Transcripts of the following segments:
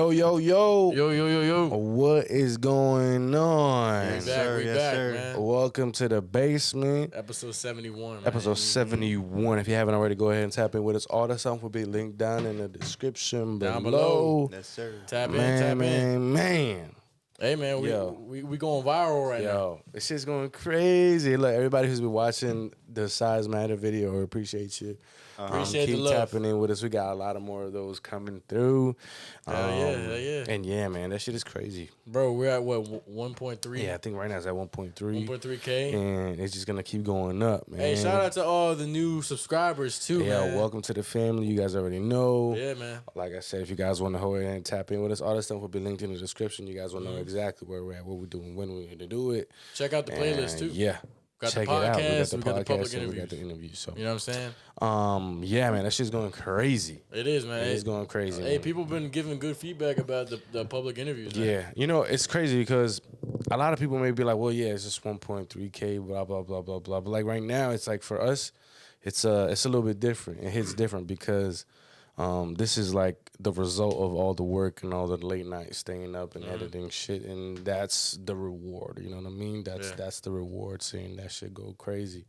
Yo, yo, yo. Yo, yo, yo, yo. What is going on? We back, man. Welcome to the basement. Episode 71, man. Episode 71. If you haven't already, go ahead and tap in with us. All the stuff will be linked down in the description Down below. Yes, sir. Tap man, in. Man. Hey, man, we going viral right now. This shit's going crazy. Look, everybody who's been watching the Size Matter video, we appreciate you. Appreciate keep the love. tapping in with us. We got a lot of more of those coming through. Hell yeah. And yeah, man, that shit is crazy. Bro, we're at what, 1.3? Yeah, I think right now it's at 1.3. 1.3K. And it's just going to keep going up, man. Hey, shout out to all the new subscribers, too, man. Yeah, welcome to the family. You guys already know. Yeah, man. Like I said, if you guys want to hold it and tap in with us, all that stuff will be linked in the description. You guys will know exactly where we're at, what we're doing, when we're going to do it. Check out the playlist, too. Yeah. Got Check the podcast, we got the public podcast, interviews. and we got the interviews. So you know what I'm saying? Yeah, man, that shit's going crazy. It is, man. It's going crazy. Hey, man. people been giving good feedback about the public interviews, man. Yeah, you know, it's crazy because a lot of people may be like, well, yeah, it's just 1.3K, blah, blah, blah, blah, blah. But like right now, it's like for us, it's a little bit different. It hits different because this is like the result of all the work and all the late nights staying up and editing shit, and that's the reward. You know what I mean? That's the reward. Seeing that shit go crazy,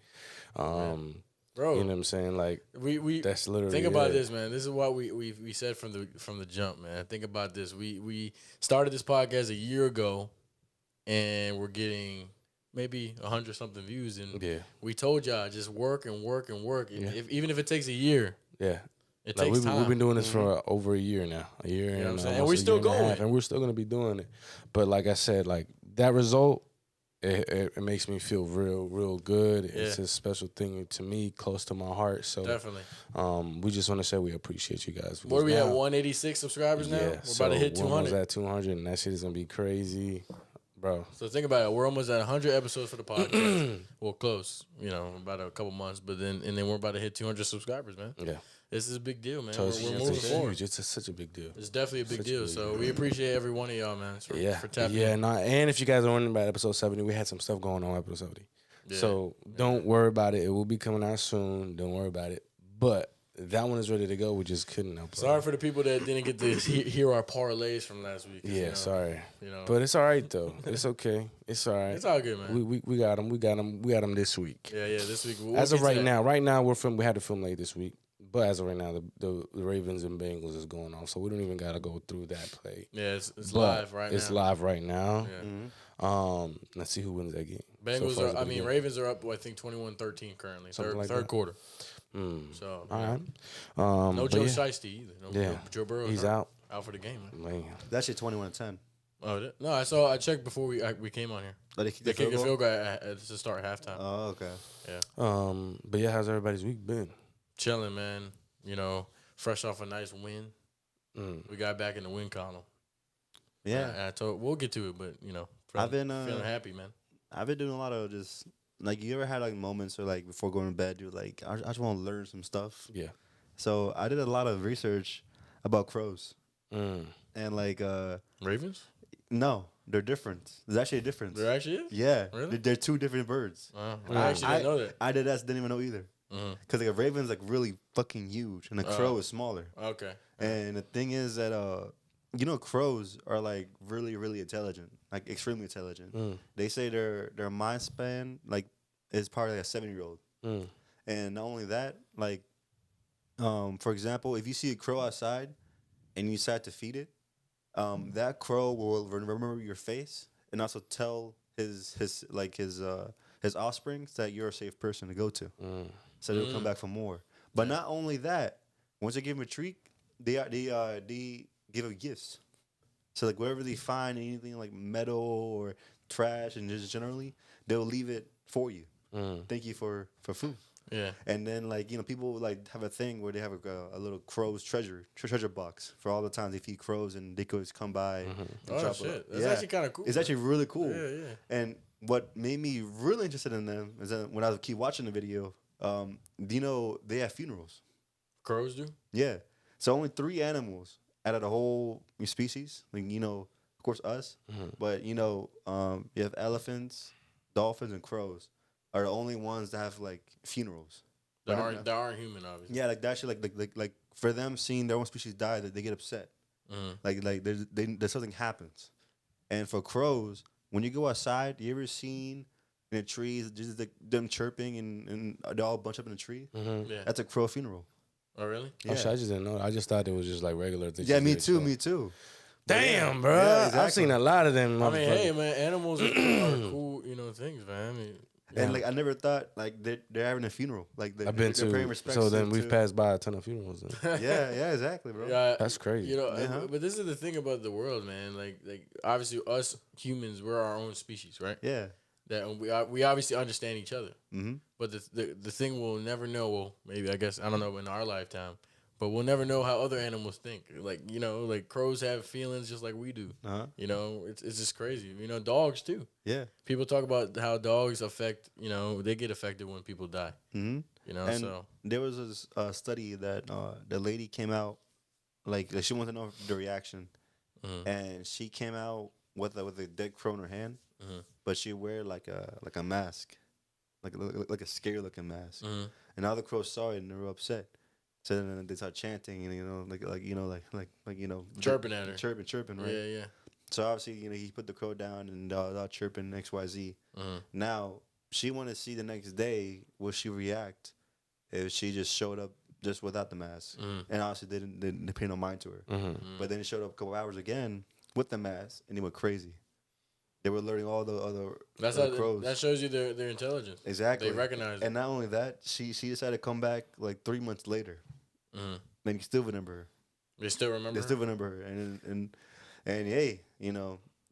Bro. You know what I'm saying? Like we that's literally think about this, man. This is what we said from the jump, man. Think about this. We started this podcast a year ago, and we're getting maybe 100 something views, and we told y'all just work and work and work. Yeah. Even if it takes a year, it takes time. We've been doing this for over a year now, you know what I'm saying? And we're still going, and we're still gonna be doing it. But like I said, like that result, it makes me feel real good. Yeah. It's a special thing to me, close to my heart. So definitely, we just want to say we appreciate you guys. Where we at 186 subscribers now? Yeah, we're about to hit 200. We're almost at 200, and that shit is gonna be crazy. Bro. So think about it. We're almost at 100 episodes for the podcast. Well, close. You know, about a couple months, but then we're about to hit 200 subscribers, man. Yeah. This is a big deal, man. So we're moving forward. It's such a big deal. It's definitely a big deal. So we appreciate every one of y'all, man, for tapping in. in. And if you guys are wondering about episode 70, we had some stuff going on episode 70. Yeah. So don't worry about it. It will be coming out soon. Don't worry about it. But that one is ready to go. We just couldn't upload. Sorry for the people that didn't get to hear our parlays from last week. Yeah, sorry. You know, but it's all right though. It's okay. It's all right. It's all good, man. We got them. We got them this week. Yeah. This week. As of right now, we had to film late this week. But as of right now, the Ravens and Bengals is going on, so we don't even gotta go through that play. Yeah, it's live right now. It's live right now. Yeah. Let's see who wins that game. Bengals Ravens are up. I think 21-13 currently. Third quarter. So all right. No Joe Shiesty either. No Joe Burrow. He's out for the game. Man. That shit 21-10. Oh no! I checked before we came on here. Oh, they kicked a field goal to start halftime. Oh, okay. Yeah. But yeah, how's everybody's week been? Chilling, man. You know, fresh off a nice win. We got back in the win column. Yeah. We'll get to it, but you know, I've been feeling happy, man. I've been doing a lot of just like, you ever had like moments or like before going to bed, you're like, I just want to learn some stuff. Yeah. So I did a lot of research about crows. And like Ravens? No, they're different. There's actually a difference. There actually is? Yeah. Really? They're two different birds. I actually didn't know that. I didn't even know either. Because like a raven's like really fucking huge and a crow is smaller. Okay. And the thing is that crows are like really, really intelligent, like extremely intelligent. They say their mind span like is probably like a 7-year-old. And not only that, like for example, if you see a crow outside and you decide to feed it, that crow will remember your face and also tell his offspring that you're a safe person to go to. So they'll come back for more. But not only that, once they give him a treat, they give him gifts. So like wherever they find anything like metal or trash and just generally, they'll leave it for you. Thank you for food. Yeah. And then like, people like have a thing where they have a little crow's treasure box for all the times they feed crows and they could come by and drop shit. it. That's actually kind of cool. It's actually really cool. Yeah. And what made me really interested in them is that when I keep watching the video, they have funerals. Crows do? Yeah. So only 3 animals out of the whole species, like, of course us, but you have elephants, dolphins, and crows are the only ones that have like funerals. That aren't human, obviously. Yeah, like that shit, like for them seeing their own species die, that they get upset. Like there's something happens. And for crows, when you go outside, you ever seen in the trees just like them chirping and they all bunch up in a tree? Yeah. That's a crow funeral. Oh, really? Oh, shit, I just didn't know. I just thought it was just like regular. Yeah, me too. Me too. Damn, bro. Yeah, exactly. I've seen a lot of them. I mean, hey, man, animals are cool, things, man. I mean, And like I never thought like they're having a funeral. Like I've been they're paying to. respects So then to- we've passed by a ton of funerals. Then. Yeah, exactly, bro. yeah, That's crazy. But this is the thing about the world, man. Like obviously us humans, we're our own species, right? Yeah. That we obviously understand each other. Mm-hmm. But the thing we'll never know, well, maybe I guess I don't know in our lifetime, but we'll never know how other animals think. Like like crows have feelings just like we do. It's just crazy. Dogs too. Yeah. People talk about how dogs affect. They get affected when people die. Mm-hmm. And So there was a study that the lady came out like she wanted to know the reaction, and she came out with a dead crow in her hand, but she wear like a mask, like a scary looking mask, and all the crows saw it and they were upset. So then they start chanting and like chirping at her, chirping, right? Yeah. So obviously he put the crow down and all chirping XYZ. Now she want to see the next day will she react if she just showed up just without the mask, and obviously they didn't pay no mind to her. But then it showed up a couple hours again with the mask, and he went crazy. They were learning all the other crows. That shows you their intelligence. Exactly, They recognize it. And not only that, she decided to come back like 3 months later. And you still remember her. They still remember. They still remember her, and hey,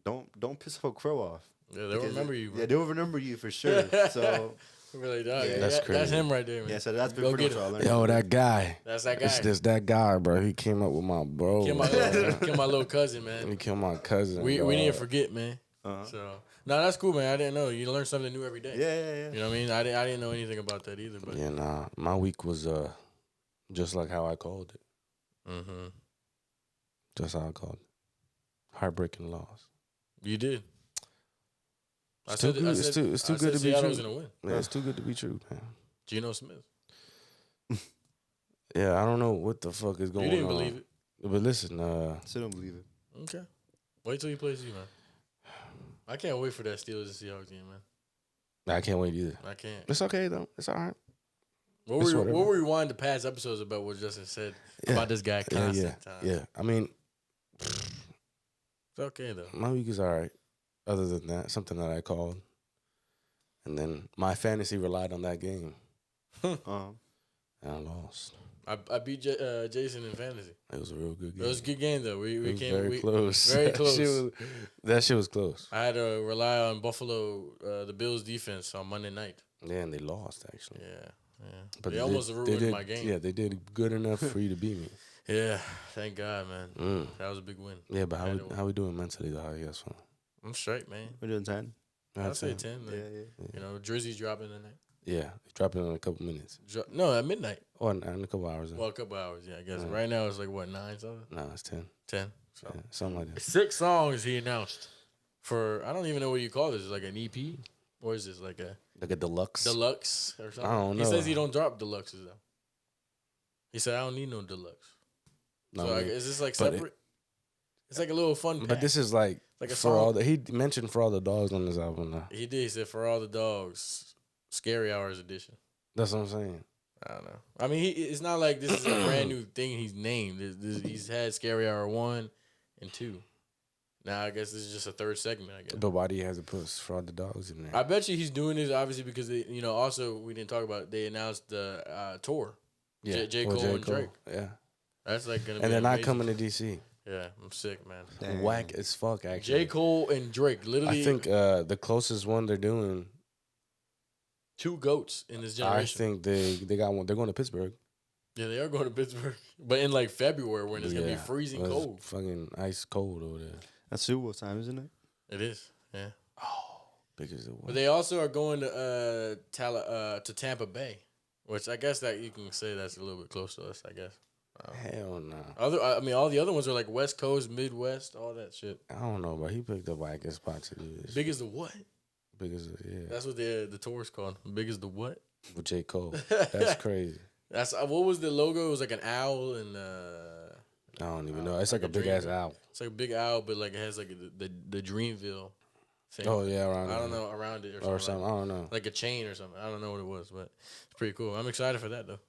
don't piss a crow off. Yeah, they'll remember you. Bro. Yeah, they'll remember you for sure. So. Really, dog. Yeah, that's crazy. That's him right there, man. Yeah, so that's Go pretty get much all I him. learned. Yo, that guy. That's that guy. It's just that guy, bro. He came up with my bro. Kill my little cousin, man. He killed my cousin. We need to forget, man. Uh-huh. So no, that's cool, man. I didn't know. You learn something new every day. Yeah. You know what I mean? I didn't know anything about that either. But Yeah, nah. My week was just like how I called it. Just how I called it. Heartbreaking loss. You did. It's too good. It's too good to be Seattle true. was gonna win. Yeah, it's too good to be true, man. Geno Smith. Yeah, I don't know what the fuck is going on. You didn't believe it. But listen, Still don't believe it. Okay. Wait till he plays you, man. I can't wait for that Steelers and Seahawks game, man. I can't wait either. I can't. It's okay though. It's all right. What were we rewind to past episodes about what Justin said about this guy constant time? Yeah. I mean, It's okay though. my week is all right. Other than that, something that I called, and then my fantasy relied on that game, and I lost. I beat Jason in fantasy. It was a real good game. It was a good game though. We came very close. Very close. That shit was close. I had to rely on Buffalo, the Bills defense on Monday night. Yeah, and they lost actually. Yeah. But they almost ruined my game. Yeah, they did good enough for you to beat me. Yeah, thank God, man. That was a big win. Yeah, but how we doing mentally though? How you guys feeling? I'm straight, man. We're doing 10. I'd say 10. Yeah. Jersey's dropping tonight. Yeah, dropping in a couple minutes. No, at midnight. Or in a couple hours. Well, a couple hours, yeah, I guess. Right now it's like, what, 9 something? No, it's 10. 10. So. Yeah, something like that. 6 songs he announced for, I don't even know what you call this. Is it like an EP? Or is this like a deluxe? Deluxe or something? I don't know. He says he don't drop deluxes, though. He said, I don't need no deluxe. No, so is this like separate? It's like a little fun pack. But this is like a for song. all the, he mentioned for all the dogs on this album now. He did. He said, for all the dogs, Scary Hours edition. That's what I'm saying. I don't know. I mean, it's not like this is a brand new thing he's named. He's had Scary Hour 1 and 2. Now, I guess this is just a third segment, I guess. But why do you have to put for all the dogs in there? I bet you he's doing this, obviously, because, also, we didn't talk about it, they announced the tour. Yeah. J. Cole and Drake. Yeah. That's like going to be And they're not amazing. coming to DC. Yeah, I'm sick, man. Damn. Whack as fuck, actually. J. Cole and Drake, literally I think the closest one they're doing, 2 GOATs in this I generation. think they got one. They're going to Pittsburgh. Yeah, they are going to Pittsburgh. But in like February when it's going to be freezing It's cold. Fucking ice cold over there. That's Super Bowl time, isn't it? It is, yeah. Big as it was. But they also are going to Tampa Bay, which I guess that you can say that's a little bit close to us, I guess. Hell no. All the other ones are like West Coast, Midwest, all that shit. I don't know, but he picked the wackest spot to do this. Big as the what? Big as yeah. That's what the tour's called. Big as the what? With J. Cole. That's crazy. That's what was the logo? It was like an owl and I don't even know. It's like a big dream- ass owl. It's like a big owl, but like it has like the Dreamville thing. Oh yeah, around I don't there. know, around it Or something. I don't know. like a chain or something. I don't know what it was, but it's pretty cool. I'm excited for that though.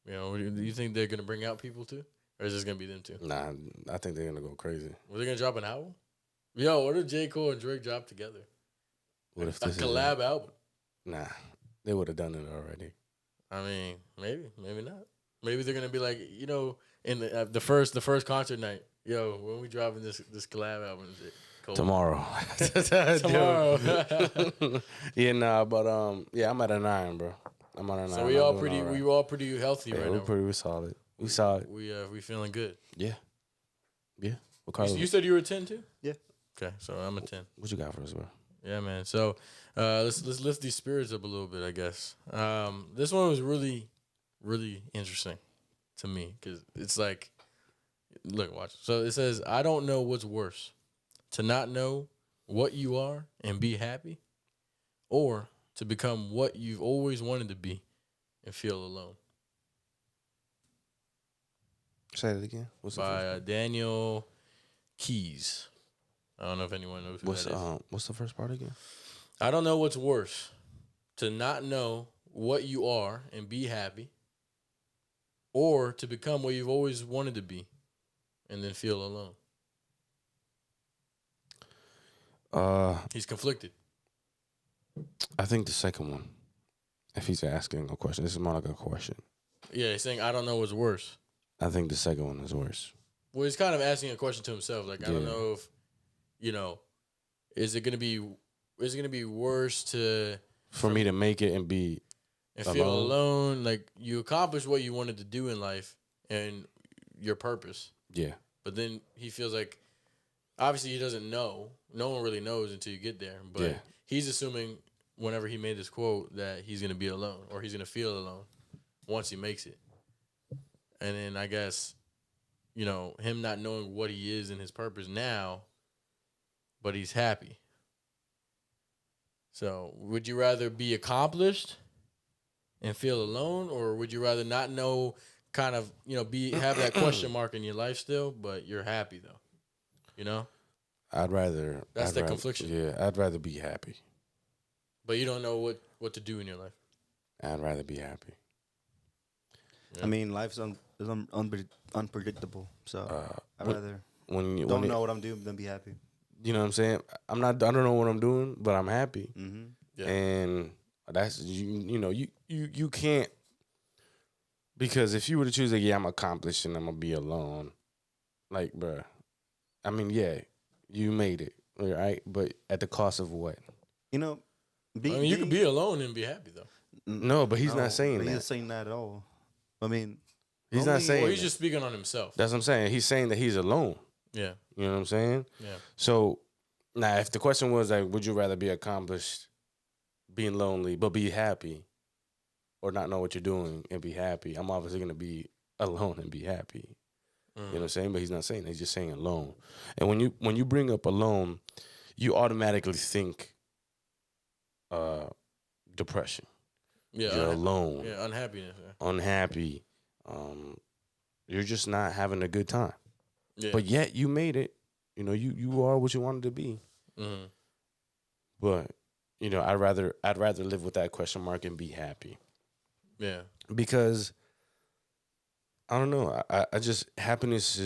You know, do you think they're gonna bring out people too, or is this gonna be them too? Nah, I think they're gonna go crazy. Were they gonna drop an album? Yo, what if J. Cole and Drake drop together? What if A this collab album? Nah, they would have done it already. I mean, maybe not. Maybe they're gonna be like, you know, in the first concert night. Yo, when we dropping this collab album? Is it Cole? Tomorrow. Tomorrow. Yeah, nah, but yeah, I'm at a 9, bro. I'm at a 9. So I'm we not all doing pretty all right. we all pretty healthy Yeah, right we're now. pretty solid. We solid. We feeling good. Yeah. Yeah. What Carlos, You said you were a 10 too? Yeah. Okay, so I'm a 10. what you got for us, bro? Yeah, man. So let's lift these spirits up a little bit, I guess. This one was really, really interesting to me because it's like, look, watch. So it says, I don't know what's worse, to not know what you are and be happy, or to become what you've always wanted to be and feel alone. Say it again. What's the By first part? Daniel Keys. I don't know if anyone knows who that is. What's the first part again? I don't know what's worse, to not know what you are and be happy, or to become what you've always wanted to be and then feel alone. He's conflicted. I think the second one. If he's asking a question, this is more like a question. Yeah, he's saying, I don't know what's worse. I think the second one is worse. Well, he's kind of asking a question to himself. Like, I don't Yeah. know if, you know, is it gonna be worse to For me to make it and be feel alone? alone? Like, you accomplished what you wanted to do in life and your purpose. yeah. But then he feels like, obviously he doesn't know. No one really knows until you get there. But Yeah. he's assuming whenever he made this quote that he's going to be alone or he's going to feel alone once he makes it. And then I guess, you know, him not knowing what he is and his purpose now, but he's happy. So would you rather be accomplished and feel alone, or would you rather not know, kind of, you know, have that question mark in your life still, but you're happy though? You know? I'd rather. That's the confliction. Yeah, I'd rather be happy. But you don't know what to do in your life. I'd rather be happy. Yeah. I mean, life's unpredictable, so I'd rather When know what I'm doing than be happy. you know what I'm saying? I don't know what I'm doing, but I'm happy. Mm-hmm. Yeah. And that's you can't, because if you were to choose like, yeah, I'm accomplished and I'm gonna be alone, like, bruh, I mean, yeah, you made it, right? But at the cost of what? You know, you can be alone and be happy though. No, but he's not saying He's that. not saying that at all. I mean, He's not saying Well, he's that. just speaking on himself. That's what I'm saying. He's saying that he's alone. Yeah. You know what I'm saying? Yeah. So now, if the question was like, would you rather be accomplished, being lonely, but be happy, or not know what you're doing and be happy? I'm obviously gonna be alone and be happy. You know what I'm saying? But he's not saying that. He's just saying alone. And when you bring up alone, you automatically think depression. Yeah. You're alone, Yeah, unhappiness. Yeah. unhappy. You're just not having a good time. Yeah. But yet you made it. You know, you are what you wanted to be. Mm-hmm. But you know, I'd rather live with that question mark and be happy, Yeah. because I don't know. I just happiness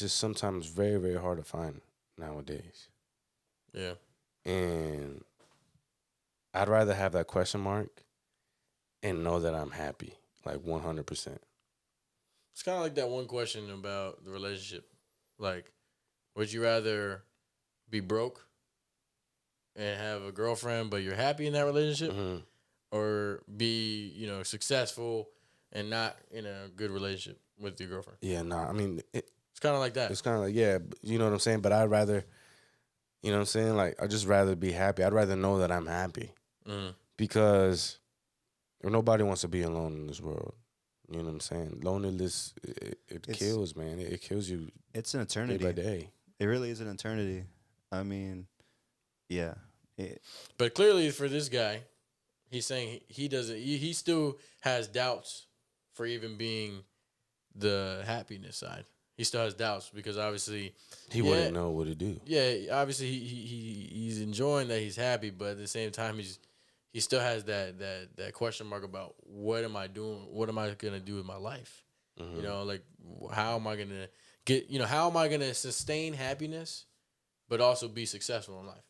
is sometimes very, very hard to find nowadays, Yeah. and I'd rather have that question mark and know that I'm happy, like 100%. It's kind of like that one question about the relationship. Like, would you rather be broke and have a girlfriend, but you're happy in that relationship, Mm-hmm. or be, you know, successful and not in a good relationship with your girlfriend? Yeah, nah. I mean, It's kind of like that. it's kind of like, yeah, you know what I'm saying. But I'd rather, you know what I'm saying. Like, I'd just rather be happy. I'd rather know that I'm happy, because nobody wants to be alone in this world. You know what I'm saying? Loneliness, it kills, man. It kills you It's an day eternity. by day. It really is an eternity. I mean, yeah. But clearly, for this guy, he's saying he doesn't. He still has doubts for even being the happiness side. He still has doubts because obviously He wouldn't know what to do. Yeah, obviously he's enjoying that he's happy, but at the same time he still has that question mark about what am I doing? What am I gonna do with my life? Mm-hmm. You know, like how am I gonna how am I gonna sustain happiness, but also be successful in life?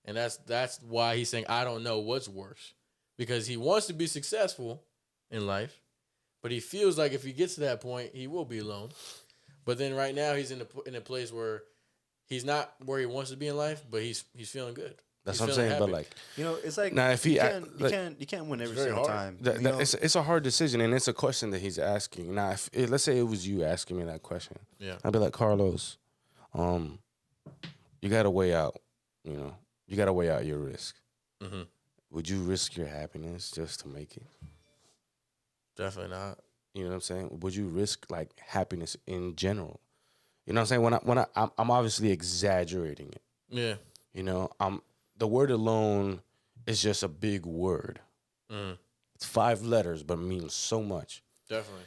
And that's why he's saying I don't know what's worse, because he wants to be successful in life, but he feels like if he gets to that point, he will be alone. But then right now he's in a place where he's not where he wants to be in life, but he's feeling good. That's He's what I'm feeling saying. happy. But like, It's like now if he you can't win every very single hard. time. it's a hard decision, and it's a question that he's asking. Now, let's say it was you asking me that question, I'd be like, Carlos, you got to weigh out. You got to weigh out your risk. Mm-hmm. Would you risk your happiness just to make it? Definitely not. You know what I'm saying? Would you risk like happiness in general? You know what I'm saying? I'm obviously exaggerating it. Yeah. The word alone is just a big word. Mm. It's 5 letters, but means so much. Definitely.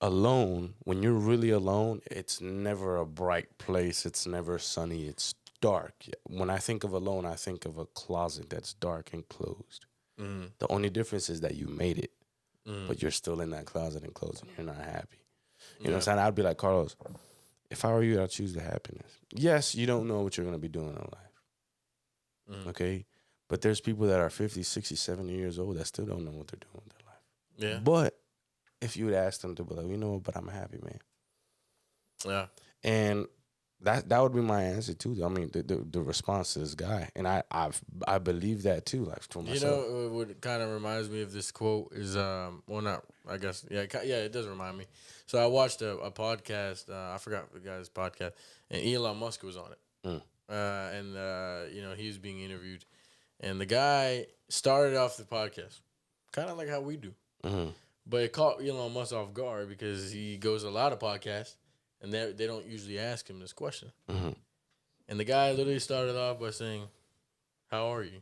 Alone, when you're really alone, it's never a bright place. It's never sunny. It's dark. When I think of alone, I think of a closet that's dark and closed. Mm. The only difference is that you made it, Mm. but you're still in that closet and closed, and you're not happy. You know what I'm saying? I'd be like, Carlos, if I were you, I'd choose the happiness. Yes, you don't know what you're going to be doing in life. Mm. Okay? But there's people that are 50, 60, 70 years old that still don't know what they're doing with their life. Yeah. But if you would ask them to be like, but I'm happy, man. Yeah. And that would be my answer too. I mean, the response to this guy, and I believe that too. Like for myself, what kind of reminds me of this quote is not I guess it does remind me. So I watched a podcast. I forgot the guy's podcast, and Elon Musk was on it. And he was being interviewed, and the guy started off the podcast kind of like how we do. Mm-hmm. But it caught Elon Musk off guard because he goes to a lot of podcasts, and they don't usually ask him this question. Mm-hmm. And the guy literally started off by saying, "How are you?"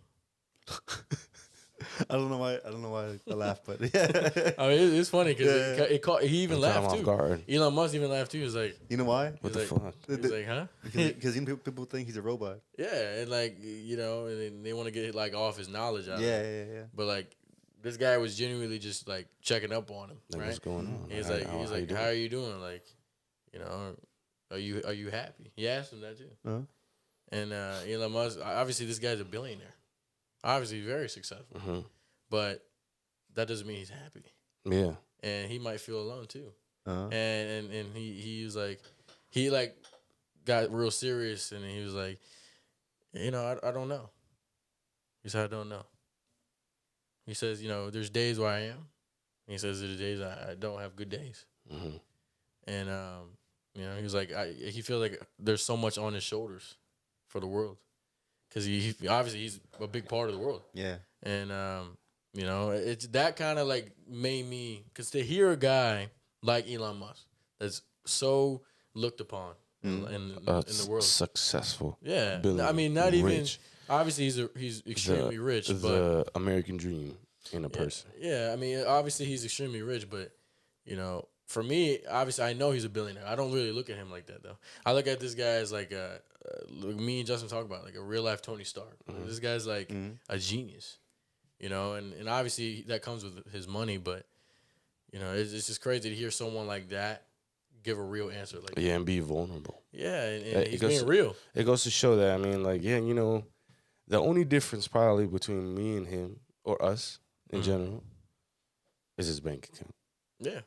I don't know why I laugh, but yeah. I mean, it's funny because it caught. He even Caught him laughed off too. guard. Elon Musk even laughed too. He was like, You know why? What the like, fuck? He's like, huh? Because people think he's a robot. Yeah, and like and they want to get like off his knowledge out. Yeah. But like, this guy was genuinely just like checking up on him. Like, right? what's going on? He's How like, you how are you doing? Like, are you happy? He asked him that too. Uh-huh. And Elon Musk, obviously, this guy's a billionaire. Obviously, very successful. Mm-hmm. But that doesn't mean he's happy. Yeah. And he might feel alone too. Uh-huh. And he was like, he like got real serious, and he was like, I don't know. He said, I don't know. He says, there's days where I am. And he says, there's days I don't have good days. Mm-hmm. And he was like, he feels like there's so much on his shoulders for the world, because he obviously he's a big part of the world. Yeah. And it's that kind of like made me, because to hear a guy like Elon Musk that's so looked upon in the world, successful. Yeah, billionaire, I mean, not even rich. obviously he's extremely rich, but the American dream in a person. Yeah, I mean, obviously he's extremely rich, but for me, obviously I know he's a billionaire. I don't really look at him like that though. I look at this guy as like me and Justin talk about, like a real life Tony Stark. Mm-hmm. This guy's like a genius, and obviously that comes with his money, but it's just crazy to hear someone like that give a real answer like Yeah, and be vulnerable. Yeah, and he's being real. It goes to show that, I mean, like, the only difference probably between me and him, or us in general, is his bank account. Yeah.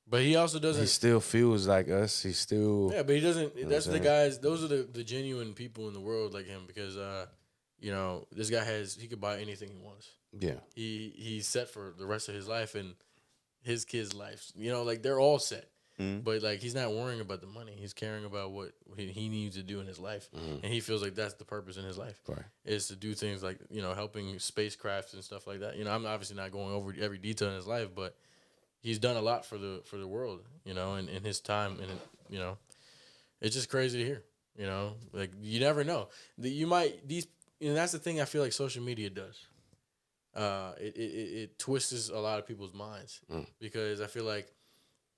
But he also doesn't. He still feels like us. He still. Yeah, but he doesn't. That's the guys. Those are the genuine people in the world like him, because this guy he could buy anything he wants. Yeah. He's set for the rest of his life and his kids' lives. Like they're all set. Mm-hmm. But like he's not worrying about the money. He's caring about what he needs to do in his life, and he feels like that's the purpose in his life, Right. is to do things like helping spacecrafts and stuff like that. I'm obviously not going over every detail in his life, but he's done a lot for the world, in his time, and it's just crazy to hear. Like you never know that you might and that's the thing I feel like social media does. it twists a lot of people's minds because I feel like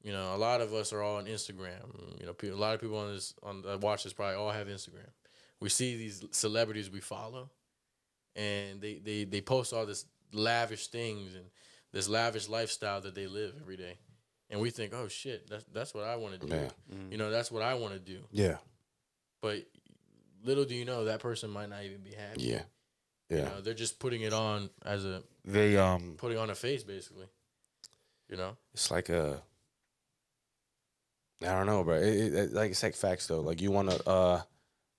a lot of us are all on Instagram. A lot of people that watch this probably all have Instagram. We see these celebrities we follow, and they post all this lavish things and this lavish lifestyle that they live every day, and we think, oh shit, that's what I want to do. Yeah. That's what I want to do. Yeah. But little do you know that person might not even be happy. Yeah. Yeah. They're just putting it on as putting on a face basically. It's like I don't know, bro. Like it's like facts though. Like you wanna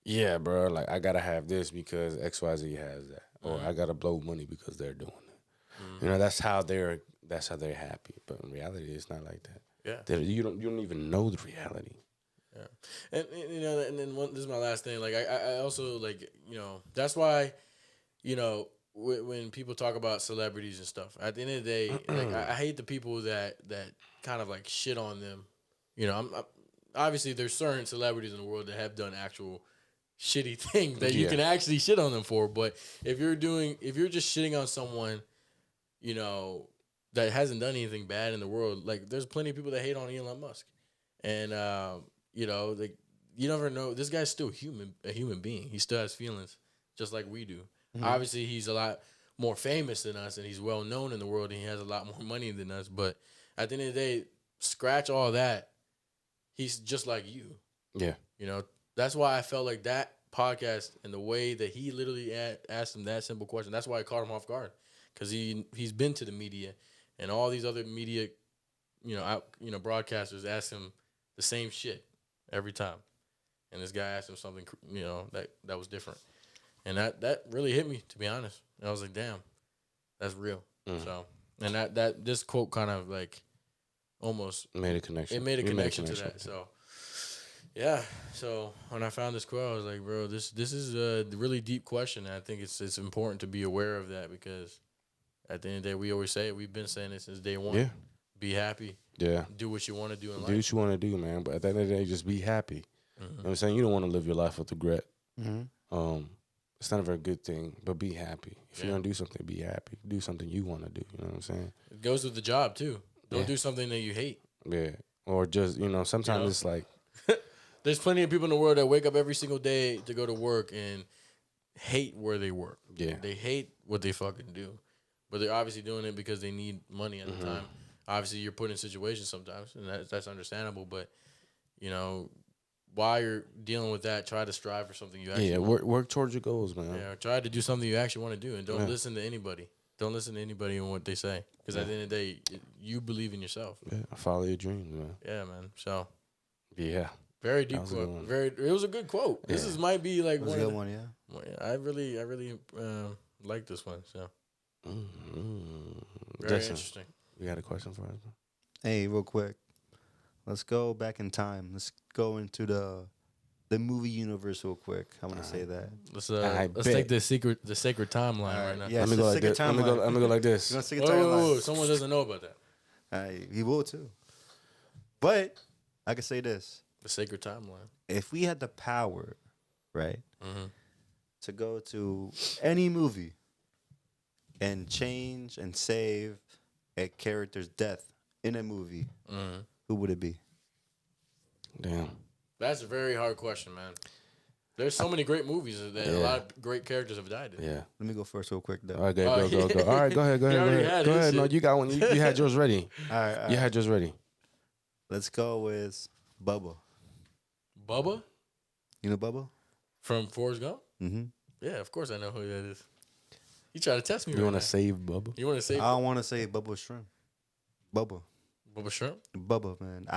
yeah, bro. Like I gotta have this because XYZ has that, or I gotta blow money because they're doing it. That's how they're happy. But in reality, it's not like that. Yeah, you don't even know the reality. Yeah, and then this is my last thing. Like I also like that's why when people talk about celebrities and stuff. At the end of the day, like I hate the people that kind of like shit on them. I'm obviously there's certain celebrities in the world that have done actual shitty things that you can actually shit on them for. But if you're just shitting on someone, that hasn't done anything bad in the world, like there's plenty of people that hate on Elon Musk, and like you never know. This guy's still a human being. He still has feelings, just like we do. Obviously, he's a lot more famous than us, and he's well known in the world, and he has a lot more money than us. But at the end of the day, scratch all that. He's just like you. Yeah. That's why I felt like that podcast and the way that he literally asked him that simple question. That's why I caught him off guard, because he's been to the media, and all these other media, broadcasters ask him the same shit every time, and this guy asked him something, that was different, and that really hit me, to be honest. And I was like, damn, that's real. So, and that this quote kind of like almost made a connection. It made a connection to that. So, yeah. So when I found this quote, I was like, bro, this is a really deep question. And I think it's important to be aware of that, because at the end of the day, we always say it. We've been saying it since day one. Yeah. Be happy. Yeah. Do what you want to do in life. Do what you want to do, man. But at the end of the day, just be happy. You know what I'm saying? You don't want to live your life with regret. It's not a very good thing, but be happy. If you're going to do something, be happy. Do something you want to do. You know what I'm saying? It goes with the job, too. Don't do something that you hate. Yeah. Or just, sometimes it's like. There's plenty of people in the world that wake up every single day to go to work and hate where they work. Yeah. They hate what they fucking do. But they're obviously doing it because they need money at the time. Obviously, you're put in situations sometimes, and that's understandable. But, while you're dealing with that, try to strive for something you actually want. Work towards your goals, man. Yeah, try to do something you actually want to do, and don't listen to anybody. Don't listen to anybody and what they say, because at the end of the day, you believe in yourself. Yeah, follow your dreams, man. Yeah, man. So, yeah, very deep quote. It was a good quote. Yeah. This might be like one. Good one, yeah. I really like this one. So, very interesting. You got a question for us? Hey, real quick. Let's go back in time. Let's go into the movie universe real quick. I want to say that. Let's take the sacred timeline right now. Yeah, let me go like this. Let me go like this. Whoa, someone doesn't know about that. He will too. But I can say this: the sacred timeline. If we had the power, right, to go to any movie and change and save a character's death in a movie, who would it be? Damn. That's a very hard question, man. There's so many great movies that a lot of great characters have died in. Yeah. Let me go first real quick, though. All right, go. All right, go ahead. Go ahead. No, you got one. You had yours ready. All right. You had yours ready. Let's go with Bubba. Bubba? You know Bubba? From Forrest Gump? Mm-hmm. Yeah, of course I know who that is. You try to test me. You want to save Bubba? You want to save? I don't want to say Bubba Shrimp. Bubba. Bubba Shrimp? Bubba, man.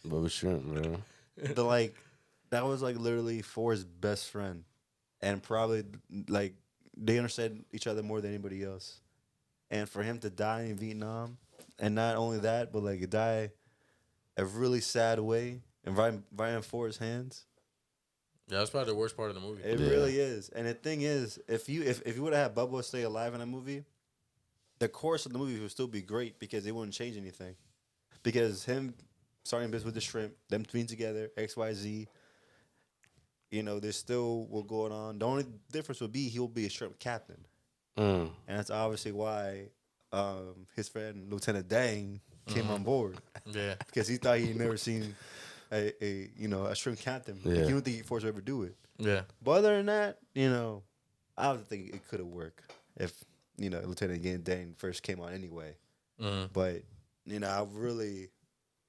Bubba Shrimp, man. That was literally Forrest's best friend, and probably they understood each other more than anybody else. And for him to die in Vietnam, and not only that, but die a really sad way, and right in Forrest's hands. Yeah, that's probably the worst part of the movie. It really is. And the thing is, if you would have had Bubba stay alive in that movie, the course of the movie would still be great, because it wouldn't change anything. Because him starting business with the shrimp, them being together, XYZ, there's still what going on. The only difference would be he'll be a shrimp captain. and that's obviously why his friend Lieutenant Dang came on board Yeah. because he thought he'd never seen a shrimp captain. Like, Yeah. he don't think Force would ever do it. Yeah. But other than that, I don't think it could have worked if Lieutenant Dang first came on anyway. But I really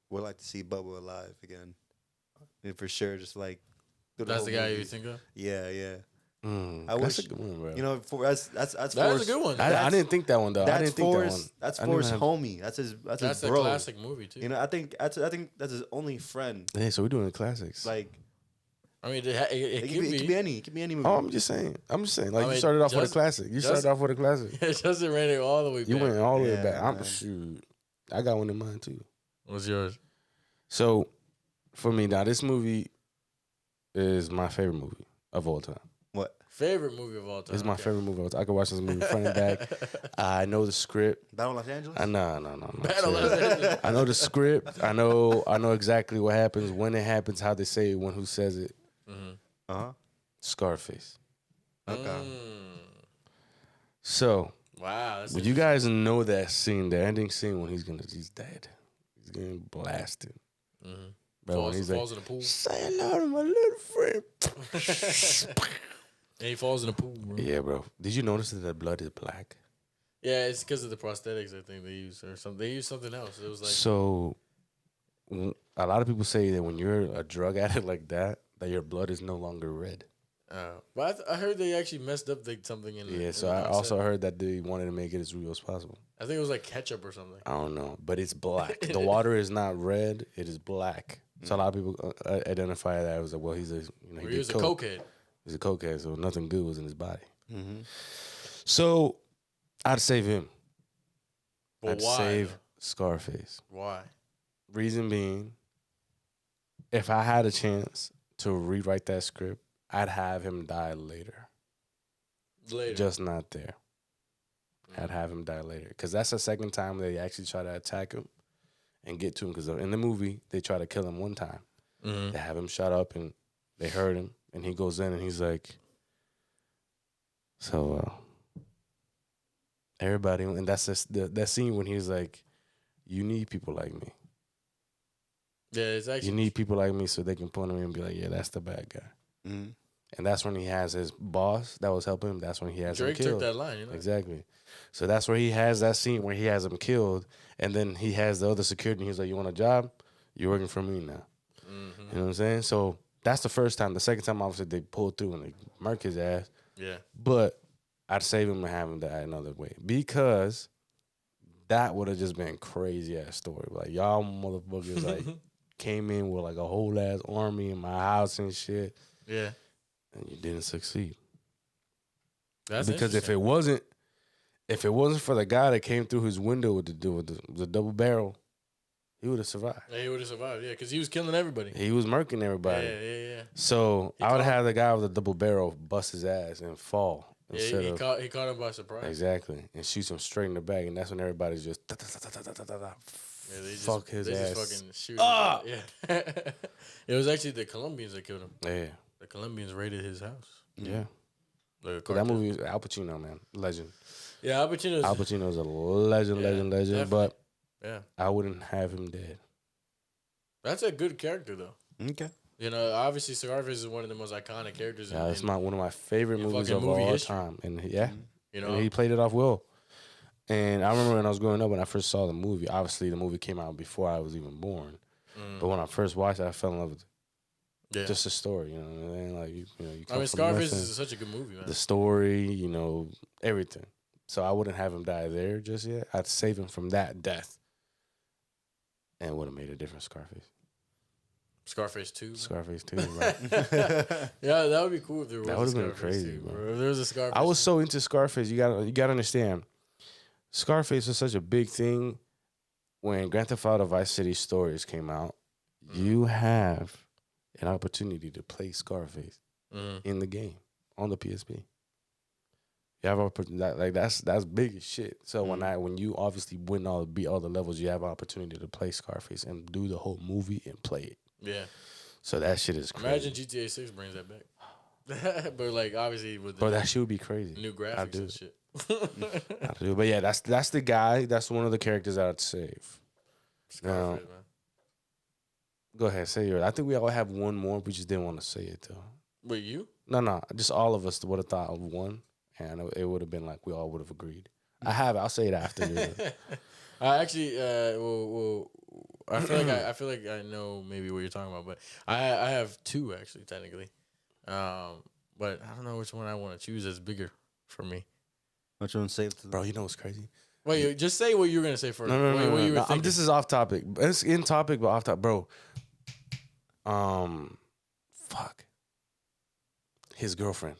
would like to see Bubba alive again, and for sure, just like That's the guy you think of. Yeah, yeah. I wish- that's a good one, bro. That's That Forrest, is a good one. I didn't think that one though. I That's didn't think that one. Forrest. That's I didn't Forrest's have- homie. That's his That's a bro. classic movie too. I think that's his only friend. Hey, so we're doing the classics. Like I mean, it it could could be. be any. It could be any movie. Oh, I'm just saying. Like I you mean, started off with a just- classic. You just- started off with a classic. It doesn't rate it all the way back. You went all the way Yeah, back. I'm man. shoot. I got one in mind too. What's yours? So, for me now, this movie is my favorite movie of all time. What? Favorite movie of all time. It's my Okay. favorite movie of all time. I can watch this movie front and back. I know the script. Battle of Los Angeles. No. Battle of Los Angeles. I know the script. I know exactly what happens, when it happens, how they say it, when who says it. Scarface. Okay. So, Wow. That's would you guys know that scene, the ending scene when he's dead? He's getting blasted. Bro, when he's falls like, in the pool. say hello to my little friend. And he falls in the pool, bro. Yeah, bro. Did you notice that the blood is black? Yeah, it's because of the prosthetics I think they use or something. They use something else. It was like So, a lot of people say that when you're a drug addict like that your blood is no longer red. but I heard they actually messed up something in Yeah, in so the I also concept. heard that they wanted to make it as real as possible. I think it was like ketchup or something. I don't know, but it's black. The water is not red; it is black. So a lot of people identify that as well. He's He was a cokehead. He's a cokehead, so nothing good was in his body. Mm-hmm. So I'd save him. But I'd why? save Scarface. Why? Reason being, if I had a chance to rewrite that script, I'd have him die later. Later. Just not there. I'd have him die later. Because that's the second time they actually try to attack him and get to him. Because in the movie, they try to kill him one time. They have him shot up and they hurt him. And he goes in and he's like, so, everybody, and that's that scene when he's like, you need people like me. Yeah, it's actually You need people like me so they can point him and be like, yeah, that's the bad guy. Mm-hmm. And that's when he has his boss that was helping him. That's when he has Drake him killed. took that line, Exactly. So that's where he has that scene where he has him killed. And then he has the other security. And he's like, you want a job? You're working for me now. Mm-hmm. You know what I'm saying? So that's the first time. The second time, obviously, they pulled through and they murk his ass. Yeah. But I'd save him and have him die another way. Because that would have just been crazy ass story. Like, y'all motherfuckers, like, came in with, like, a whole ass army in my house and shit. Yeah. And you didn't succeed. That's Because if interesting. it wasn't for the guy that came through his window with the double barrel, he would have survived. Yeah, he would have survived. Yeah, because he was killing everybody. He was murking everybody. Yeah. So He I would caught- have the guy with the double barrel bust his ass and fall instead He of caught him by surprise. exactly and shoots him straight in the back, and that's when everybody's just Yeah, they fuck his ass. Just fucking shoot. Ah! Yeah. It was actually the Colombians that killed him. Yeah, The Colombians raided his house. yeah. The But that cartel. movie is Al Pacino, man, legend. Yeah, Al Pacino's. Al Pacino's a legend, Yeah, legend. definitely. But Yeah, I wouldn't have him dead. that's a good character though. Okay. You know, obviously Scarface is one of the most iconic characters. Yeah, it's in, one of my favorite in movies fucking of movie all history. time, and yeah. you And know. he played it off well. And I remember when I was growing up, when I first saw the movie, obviously the movie came out before I was even born. But when I first watched it, I fell in love with Yeah. just the story. You know what I mean? Like, you come I mean, from Scarface nothing. is such a good movie, man. The story, everything. So I wouldn't have him die there just yet. I'd save him from that death. And would have made a different Scarface. Scarface 2. Scarface 2, right? Yeah, that would be cool if there was That a would've been Scarface crazy, 2, bro. If there was a Scarface I was 2. so into Scarface. You gotta understand. Scarface was such a big thing when Grand Theft Auto Vice City Stories came out. You have an opportunity to play Scarface in the game on the PSP. You have that's big as shit. So when you obviously beat all the levels, you have an opportunity to play Scarface and do the whole movie and play it. Yeah. So that shit is crazy. Imagine GTA 6 brings that back. But like obviously with the Bro, that shit would be crazy. new I'd graphics do and it. shit. But yeah, that's the guy. That's one of the characters I'd save. Scarface, man. Go ahead, say yours. I think we all have one more. We just didn't want to say it though. Wait, you? No, just all of us would have thought of one, and it would have been like we all would have agreed. I have it. I'll say it after you. I actually, well, I feel like I know maybe what you're talking about, but I have two actually technically, but I don't know which one I want to choose as bigger for me. Which one saved? Bro, you know what's crazy? Wait, just say what you were gonna say first. No. What you were thinking. This is off topic. It's in topic, but off topic, bro. Fuck. His girlfriend.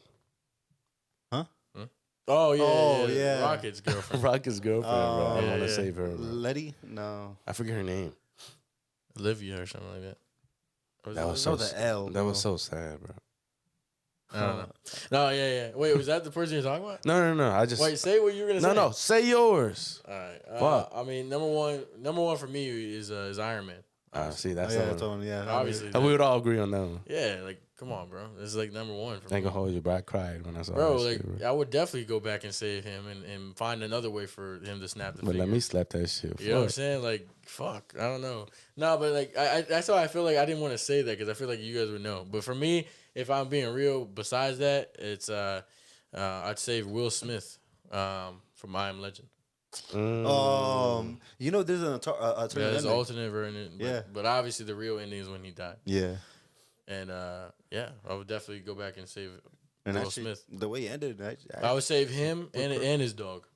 Oh yeah. Rocket's girlfriend. Rocket's girlfriend, bro. I want to yeah. save her. Bro. Letty? No. I forget her name. Olivia or something like that. That was so the L. That was so sad, bro. I don't know. No, yeah. Wait, was that the person you're talking about? No. I just Wait, say what you were gonna say. No. Say yours. All right. Fuck. I mean, number one for me is Iron Man. See, that's that's the one. one. Yeah, Obviously. We would all agree on that one. Yeah, like come on, bro. It's like number one for I ain't me. gonna hold you, bro. I cried when I saw Bro, that like shit, bro. I would definitely go back and save him and find another way for him to snap the But finger. let me slap that shit. You know what I'm Fuck. saying? Like, fuck. I don't know. No, but like, I that's why I feel like I didn't want to say that because I feel like you guys would know. But for me, if I'm being real, besides that, it's I'd save Will Smith from I Am Legend. You know, there's an alternate Yeah, there's an ending. alternate version. But, Yeah. but obviously the real ending is when he died. Yeah. And yeah, I would definitely go back and save And Will actually, Smith. the way he ended, I would save him and his dog,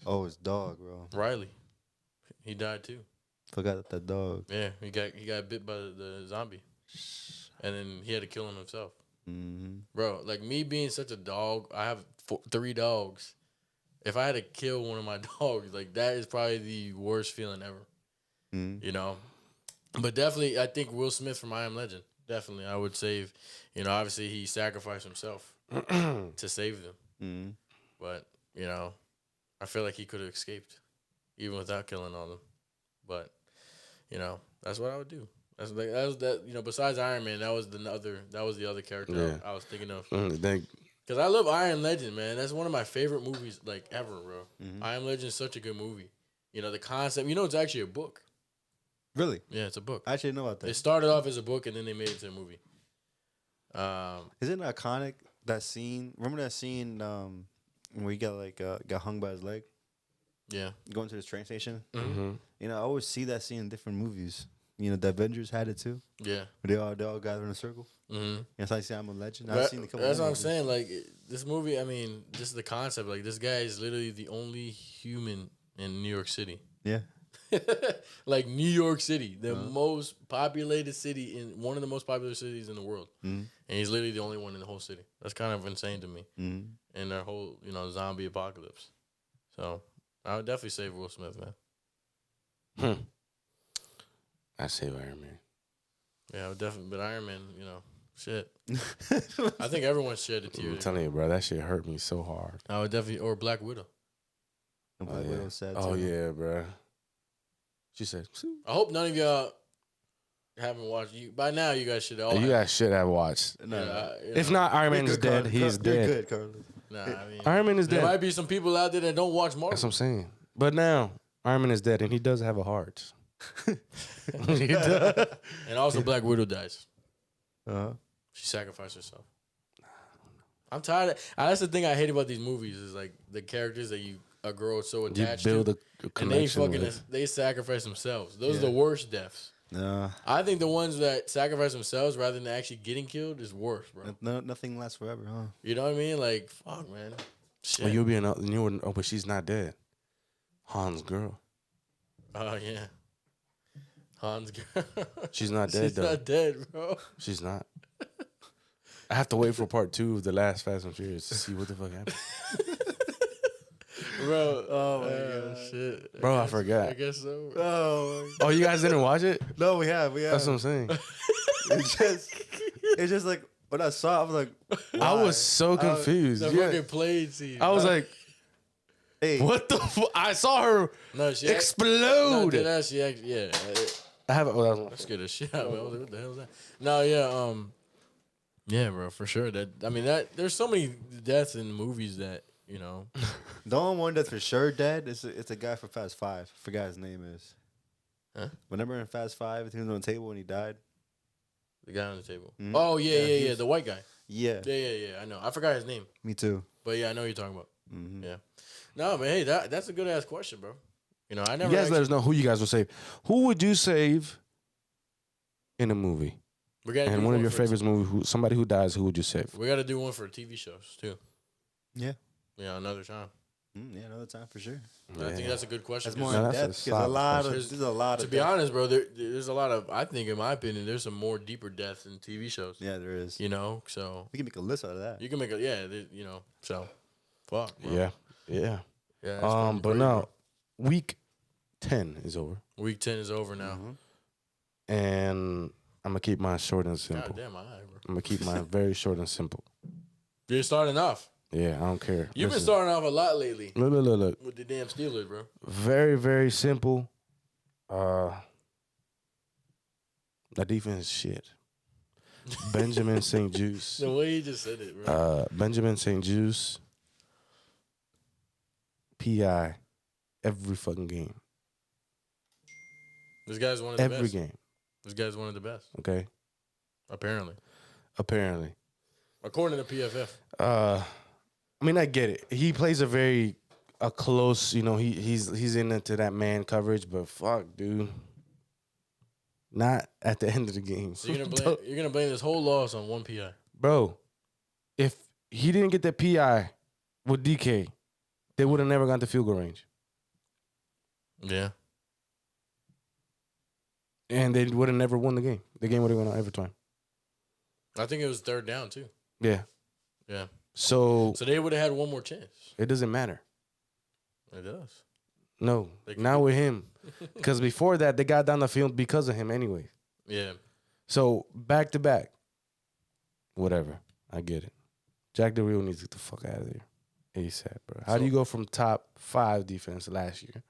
oh, his dog, bro. Riley. He died too. Forgot that dog. Yeah, he got bit by the zombie, and then he had to kill him himself. Mm-hmm. Bro, like me being such a dog, I have 3 dogs. If I had to kill one of my dogs, like that is probably the worst feeling ever. Mm-hmm. You know, but definitely, I think Will Smith from I Am Legend. Definitely, I would save. You know, obviously he sacrificed himself to save them. Mm-hmm. But you know, I feel like he could have escaped even without killing all them. But you know, that's what I would do. That was that. You know, besides Iron Man, that was the other character Yeah. I was thinking of. Thank. Because I love Iron Legend, man. That's one of my favorite movies, like, ever, bro. Mhm. Iron Legend is such a good movie. You know, the concept. You know, it's actually a book. Really? Yeah, it's a book. I actually know about It that. started off as a book, and then they made it to a movie. Isn't it iconic, that scene? Remember that scene where he got hung by his leg? Yeah. Going to this train station? Mm-hmm. You know, I always see that scene in different movies. You know, the Avengers had it too. Yeah. Where they all gather in a circle. Mm-hmm. Yes, I see I'm a legend. But I've seen a couple that's what I'm movies. saying. Like, this movie, I mean, just the concept. Like, this guy is literally the only human in New York City. Yeah. Like, New York City, the most populated city one of the most popular cities in the world. Mm-hmm. And he's literally the only one in the whole city. That's kind of insane to me. Mm-hmm. In their whole, you know, zombie apocalypse. So, I would definitely save Will Smith, man. I save Iron Man. Yeah, I would definitely. But Iron Man, you know, shit. I think everyone shed a tear. I'm telling you, bro, that shit hurt me so hard. I would definitely, or Black Widow. Black Widow sad Oh too. yeah, bro. She said, I hope none of y'all haven't watched. By now, you guys should all. "You guys should have watched. No, no. If not, Iron Man is dead. He is You're dead. good, Carlos. Nah, I mean, Iron Man is there dead. might be some people out there that don't watch Marvel. That's what I'm saying. But now Iron Man is dead, and he does have a heart. He does. And also, Black Widow dies. Uh-huh. She sacrificed herself. I'm tired of. That's the thing I hate about these movies is like the characters that a girl is so You attached build to, a and they connection fucking with. they sacrifice themselves. Those are Yeah. the worst deaths. No, I think the ones that sacrifice themselves rather than actually getting killed is worse, bro. nothing lasts forever, huh? You know what I mean? Like, fuck, man. Shit. Well, you'll be but she's not dead. Han's girl. Oh yeah. Han's girl. She's not dead She's though. not dead, bro. She's not. I have to wait for part 2 of the last Fast and Furious to see what the fuck happened. Bro. Oh my gosh. Shit. Bro, I forgot. I guess so. Oh, You guys didn't watch it? no, we have. That's what I'm saying. It's just like when I saw it, I was like, I why? was so confused. The Yeah. fucking plane scene. I was like, Hey, what the fuck? I saw her no, she explode. yeah. I have it. Oh, that was That scared the shit out of me. I was like, what the hell is that? No, yeah, yeah, bro, for sure. There's so many deaths in movies that, you know, The only one that's for sure dead is it's a guy from Fast Five. Forgot his name is. Huh? Remember in Fast Five, he was on the table when he died. The guy on the table. Mhm. Oh Yeah, he yeah. was- The white guy. Yeah, Yeah. I know. I forgot his name, me too. but yeah, I know who you're talking about. Mm-hmm. Yeah. No, man. Hey, that's a good ass question, bro. You know, I You never. guys let Actually, us know who you guys will save. Who would you save in a movie? we gotta And do one of your for favorites movie, somebody who dies, who would you save? We got to do one for TV shows too. Yeah. Yeah, another time. Yeah, another time for sure. I think that's a good question. That's more No, in that's a depth because a solid lot question. of there's a lot To of be depth. honest, bro, there's a lot of. I think, in my opinion, there's some more deeper depth in TV shows. Yeah, there is. You know, so We can make a list out of that. you can make a you know, so fuck. Bro. Yeah. Yeah. That's But crazy, no, bro. week 10 is over, Week 10 is over now. and I'm gonna keep mine short and simple. God damn, my eye, bro. I'm gonna keep mine very short and simple. You're starting off. Yeah, I don't care. You've been Listen. starting off a lot lately Look. with the damn Steelers, bro. Very, very simple. That defense is shit. Benjamin St. Juice. The way you just said it, bro. Benjamin St. Juice. PI. Every fucking game. This guy's one of the Every best. game. This guy's one of the best, Okay. apparently, Apparently. according to PFF. I mean, I get it. He plays a close, you know, he's into that man coverage, but fuck, dude. Not at the end of the game. So you're gonna blame this whole loss on one PI. Bro, if he didn't get that PI with DK, they would have never gone to field goal range. Yeah. And they would have never won the game. The game would have gone on overtime. I think it was third down too. Yeah. Yeah. So So they would have had one more chance. it doesn't matter. It does. No. They could Not be- with him. Because before that, they got down the field because of him anyway. Yeah. So back to back. Whatever. I get it. Jack Del Rio needs to get the fuck out of there. ASAP, bro. How do you go from top 5 defense last year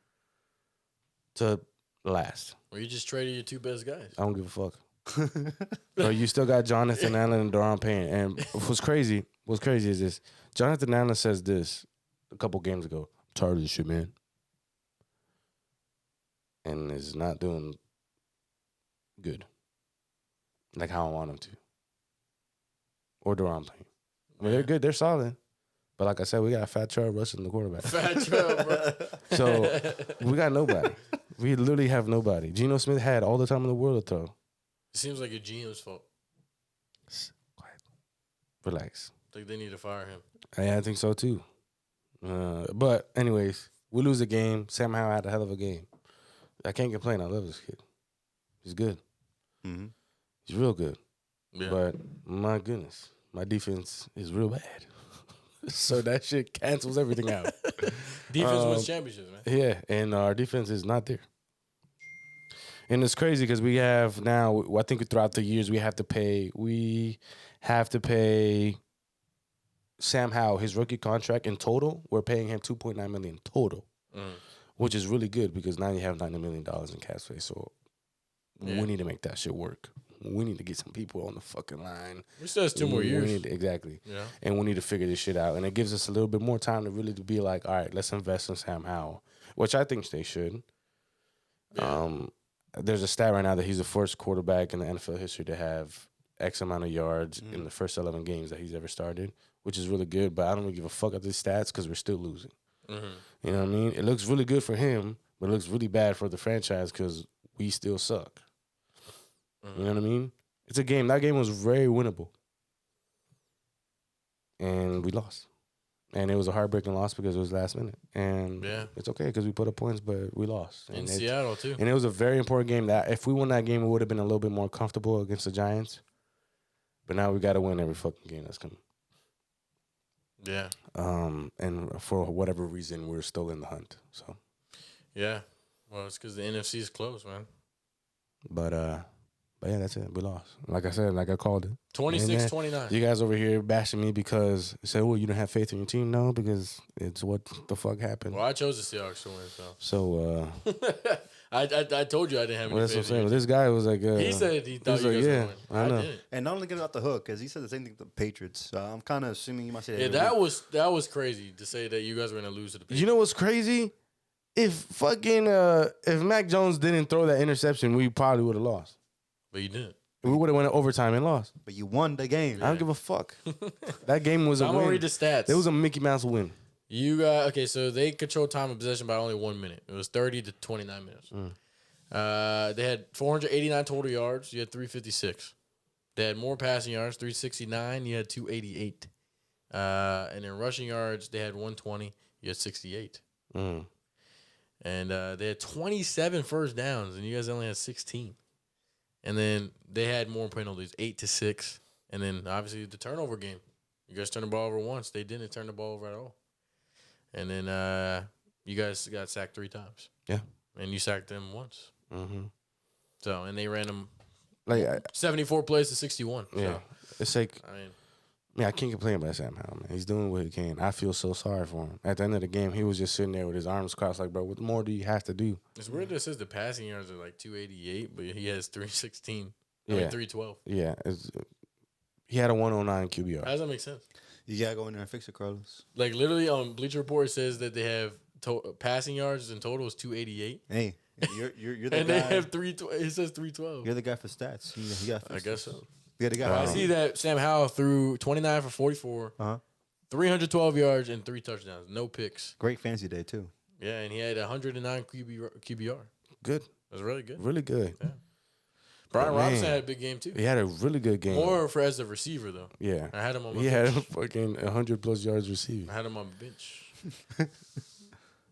to last? Well, you just traded your two best guys. I don't give a fuck. Bro, you still got Jonathan Allen and Daron Payne. And what's crazy is this. Jonathan Allen says this a couple games ago. I'm tired of this shit, man. And is not doing good. Like how I want him to. Or Daron Payne. I mean, they're good. They're solid. But like I said, we got Fat Charles Russell, the quarterback. Fat Trail, bro. So we got nobody. We literally have nobody. Geno Smith had all the time in the world to throw. It seems like your GM's fault. Quiet. Relax. Like they need to fire him. I think so too. But anyways, we lose the game. Sam Howell had a hell of a game. I can't complain. I love this kid. He's good. Mm-hmm. He's real good. Yeah. But my goodness, my defense is real bad. So that shit cancels everything out. Defense wins championships, man. Yeah, and our defense is not there. And it's crazy because we have now, I think throughout the years, we have to pay Sam Howell his rookie contract in total. We're paying him $2.9 million total, which is really good because now you have $90 million in cap space. So we need to make that shit work. We need to get some people on the fucking line. We still have 2 more years. Exactly. Yeah. And we need to figure this shit out. And it gives us a little bit more time to really be like, all right, let's invest in Sam Howell, which I think they should. Yeah. There's a stat right now that he's the first quarterback in the NFL history to have X amount of yards in the first 11 games that he's ever started, which is really good. But I don't really give a fuck about these stats because we're still losing. Mm-hmm. You know what I mean? It looks really good for him, but it looks really bad for the franchise because we still suck. You know what I mean? It's a game. That game was very winnable. And we lost. And it was a heartbreaking loss because it was last minute. And it's okay because we put up points, but we lost. In Seattle, too. And it was a very important game that if we won that game, it would have been a little bit more comfortable against the Giants. But now we got to win every fucking game that's coming. Yeah. And for whatever reason, we're still in the hunt. So. Yeah. Well, it's because the NFC is close, man. But yeah, that's it. We lost. Like I said, like I called it. 26-29. You guys over here bashing me because you said, well, you don't have faith in your team? No, because it's what the fuck happened. Well, I chose the Seahawks to win, so. So, I told you I didn't have any Well, that's what I'm faith in saying. you. This guy was like, He said he thought you guys would win. I know. didn't. And not only get it off the hook, because he said the same thing to the Patriots. So I'm kind of assuming you might say Yeah, every week. that was crazy to say that you guys were gonna lose to the Patriots. You know what's crazy? If fucking if Mac Jones didn't throw that interception, we probably would have lost. But you didn't. We would have went to overtime and lost. But you won the game. I don't give a fuck. That game was a I'm win. gonna read the stats. It was a Mickey Mouse win. You got okay. So they controlled time of possession by only 1 minute. It was 30 to 29 minutes. They had 489 total yards. You had 356. They had more passing yards, 369. You had 288. And in rushing yards, they had 120. You had 68. Mm. And they had 27 first downs, and you guys only had 16. And then they had more penalties, 8-6. And then obviously the turnover game. You guys turned the ball over once. They didn't turn the ball over at all. And then you guys got sacked 3 times. Yeah. And you sacked them once. Mm-hmm. So, and they ran them Like, 74 plays to 61. yeah, So, it's like, I mean, I can't complain about Sam Howell, man. He's doing what he can. I feel so sorry for him. At the end of the game, he was just sitting there with his arms crossed, like, bro, what more do you have to do? it's weird that it says the passing yards are like 288, but he has 316. I Yeah. mean, 312. Yeah, he had a 109 QBR. How does that make sense? You got to go in there and fix it, Carlos. Like, literally, on Bleacher Report, it says that they have passing yards in total is 288. Hey, you're the And guy. they have it says 312. You're the guy for stats. You got I guess so. You're the guy. I see that Sam Howell threw 29 for 44, Uh-huh. 312 yards, and 3 touchdowns. No picks. Great fancy day, too. Yeah, and he had 109 QBR. Good. That was really good. Really good. Yeah. Brian But, Robinson man, had a big game, too. He had a really good game. More for as a receiver, though. Yeah. I had him on my He bench. had fucking 100+ yards receiving. I had him on the bench.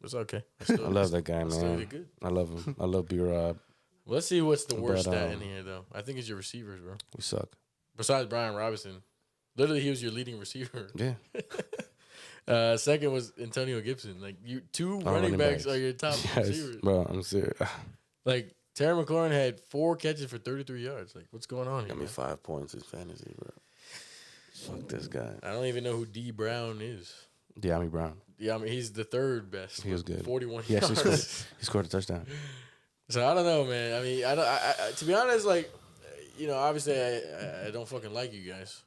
It's okay. I love that guy, Still man. did good. I love him. I love B-Rob. Well, let's see what's the worst But, stat in here, though. I think it's your receivers, bro. We suck. Besides Brian Robinson. Literally, he was your leading receiver. Yeah. Second was Antonio Gibson. Like, you 2 running backs are your top Yes, receivers. bro, I'm serious. Like, Terry McLaurin had 4 catches for 33 yards. Like, what's going on here? Got me Man? 5 points in fantasy, bro. Fuck this guy. I don't even know who D. Brown is. De'Ami Brown. Yeah, I mean, he's the 3rd best. He was good. 41 He actually yards. scored a touchdown. So I don't know, man. I mean, I to be honest, like, you know, obviously I don't fucking like you guys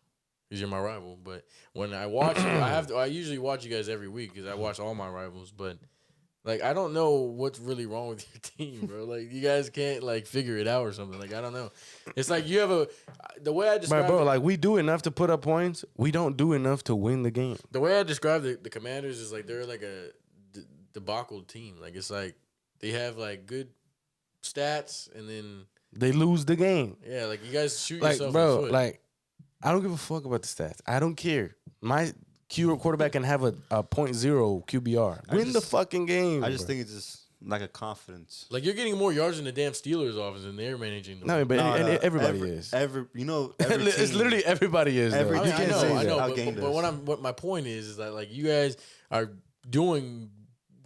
because you're my rival. But when I watch you, I usually watch you guys every week because I watch all my rivals. But like, I don't know what's really wrong with your team, bro. Like, you guys can't like figure it out or something. Like, I don't know. It's like you have the way I describe Bro, like we do enough to put up points. We don't do enough to win the game. the way I describe the Commanders is like they're like a debacle team. Like, it's like they have like good stats and then They lose the game. yeah, like you guys shoot Like, yourself in bro, the foot. like I don't give a fuck about the stats. I don't care. My quarterback can have a .0 QBR. Win the fucking game. I just bro. think it's just like a confidence. Like, you're getting more yards in the damn Steelers office than they're managing. The No, but everybody is. Every It's team- literally everybody is. Every- though. you You can't can't say say that. that. Outgained But us. what my point is that like you guys are doing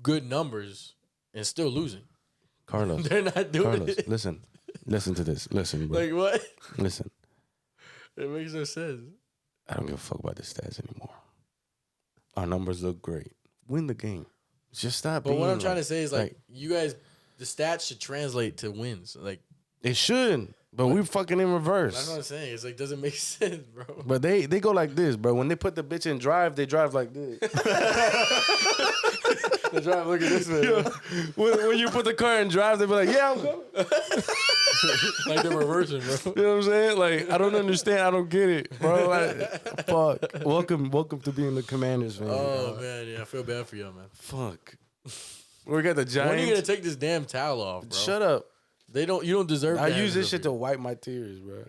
good numbers and still losing. Carlos, They're not doing Carlos, it. listen to this. Listen, bro. Like, what? Listen. It makes no sense. I don't give a fuck about the stats anymore. Our numbers look great. Win the game. Just stop. But being what I'm trying to like- say is like you guys, the stats should translate to wins. Like, it shouldn't. But we're fucking in that's reverse. what I'm saying. It's like doesn't make sense, bro. But they go like this, bro. When they put the bitch in drive, they drive like this. They drive looking this way. Yeah. When you put the car in drive, they be like, yeah, I'm coming. Like they're reversing, bro. You know what I'm saying? Like, I don't understand. I don't get it, bro. Like, fuck. Welcome to being the Commanders, man. Oh man, yeah, I feel bad for y'all, man. Fuck. We got the When are you gonna Giants. take this damn towel off, bro? Shut up. You don't deserve. I to use have this shit over to wipe my tears, bro.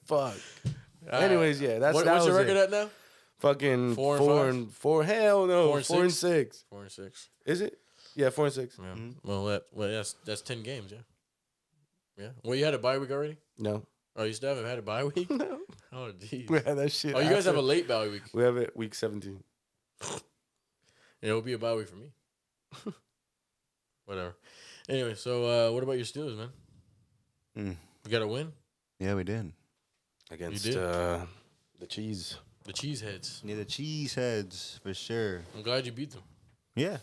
Fuck. here. Anyways, yeah, What's that your was record it. at now? Fucking 4 and 4 5? and 4. Hell no. 4 and 4 and 6? 6. 4 and 6. Is it? Yeah, 4 and 6. Yeah. Well, that's 10 games, yeah. Yeah. Well, you had a bye week already? No. Oh, you still haven't had a bye week? No. Oh, jeez. We had that shit. Oh, you guys have after. a late bye week. We have it week 17. Yeah, it'll be a bye week for me. Whatever. Anyway, so what about your Steelers, man? Mm. You got to win? Yeah, we did. Against You did? the Cheese. The Cheeseheads. Yeah, the cheese heads for sure. I'm glad you beat them. Yeah,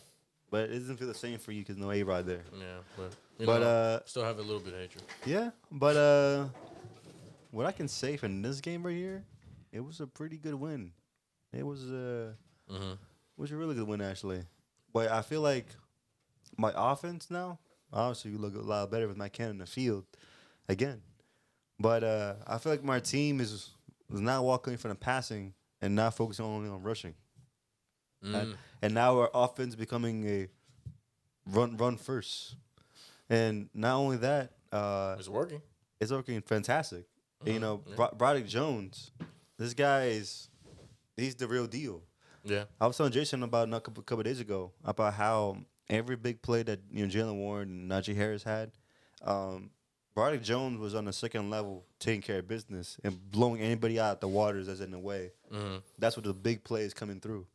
but it doesn't feel the same for you because no A-Rod there. Yeah, but you But know, still have a little bit of hatred. yeah, but what I can say from this game right here, it was a pretty good win. It was was a really good win actually. But I feel like my offense now, obviously, you look a lot better with my Cannon in the field again. But I feel like my team is now walking from the passing and not focusing only on rushing. And now our offense becoming a run first. And not only that, It's working. it's working fantastic. You know, Broderick Jones, this guy he's the real deal. Yeah. I was telling Jason about a couple days ago about how every big play that Jalen Warren and Najee Harris had, Broderick Jones was on the second level taking care of business and blowing anybody out the waters that's in the way. That's what the big play is coming through.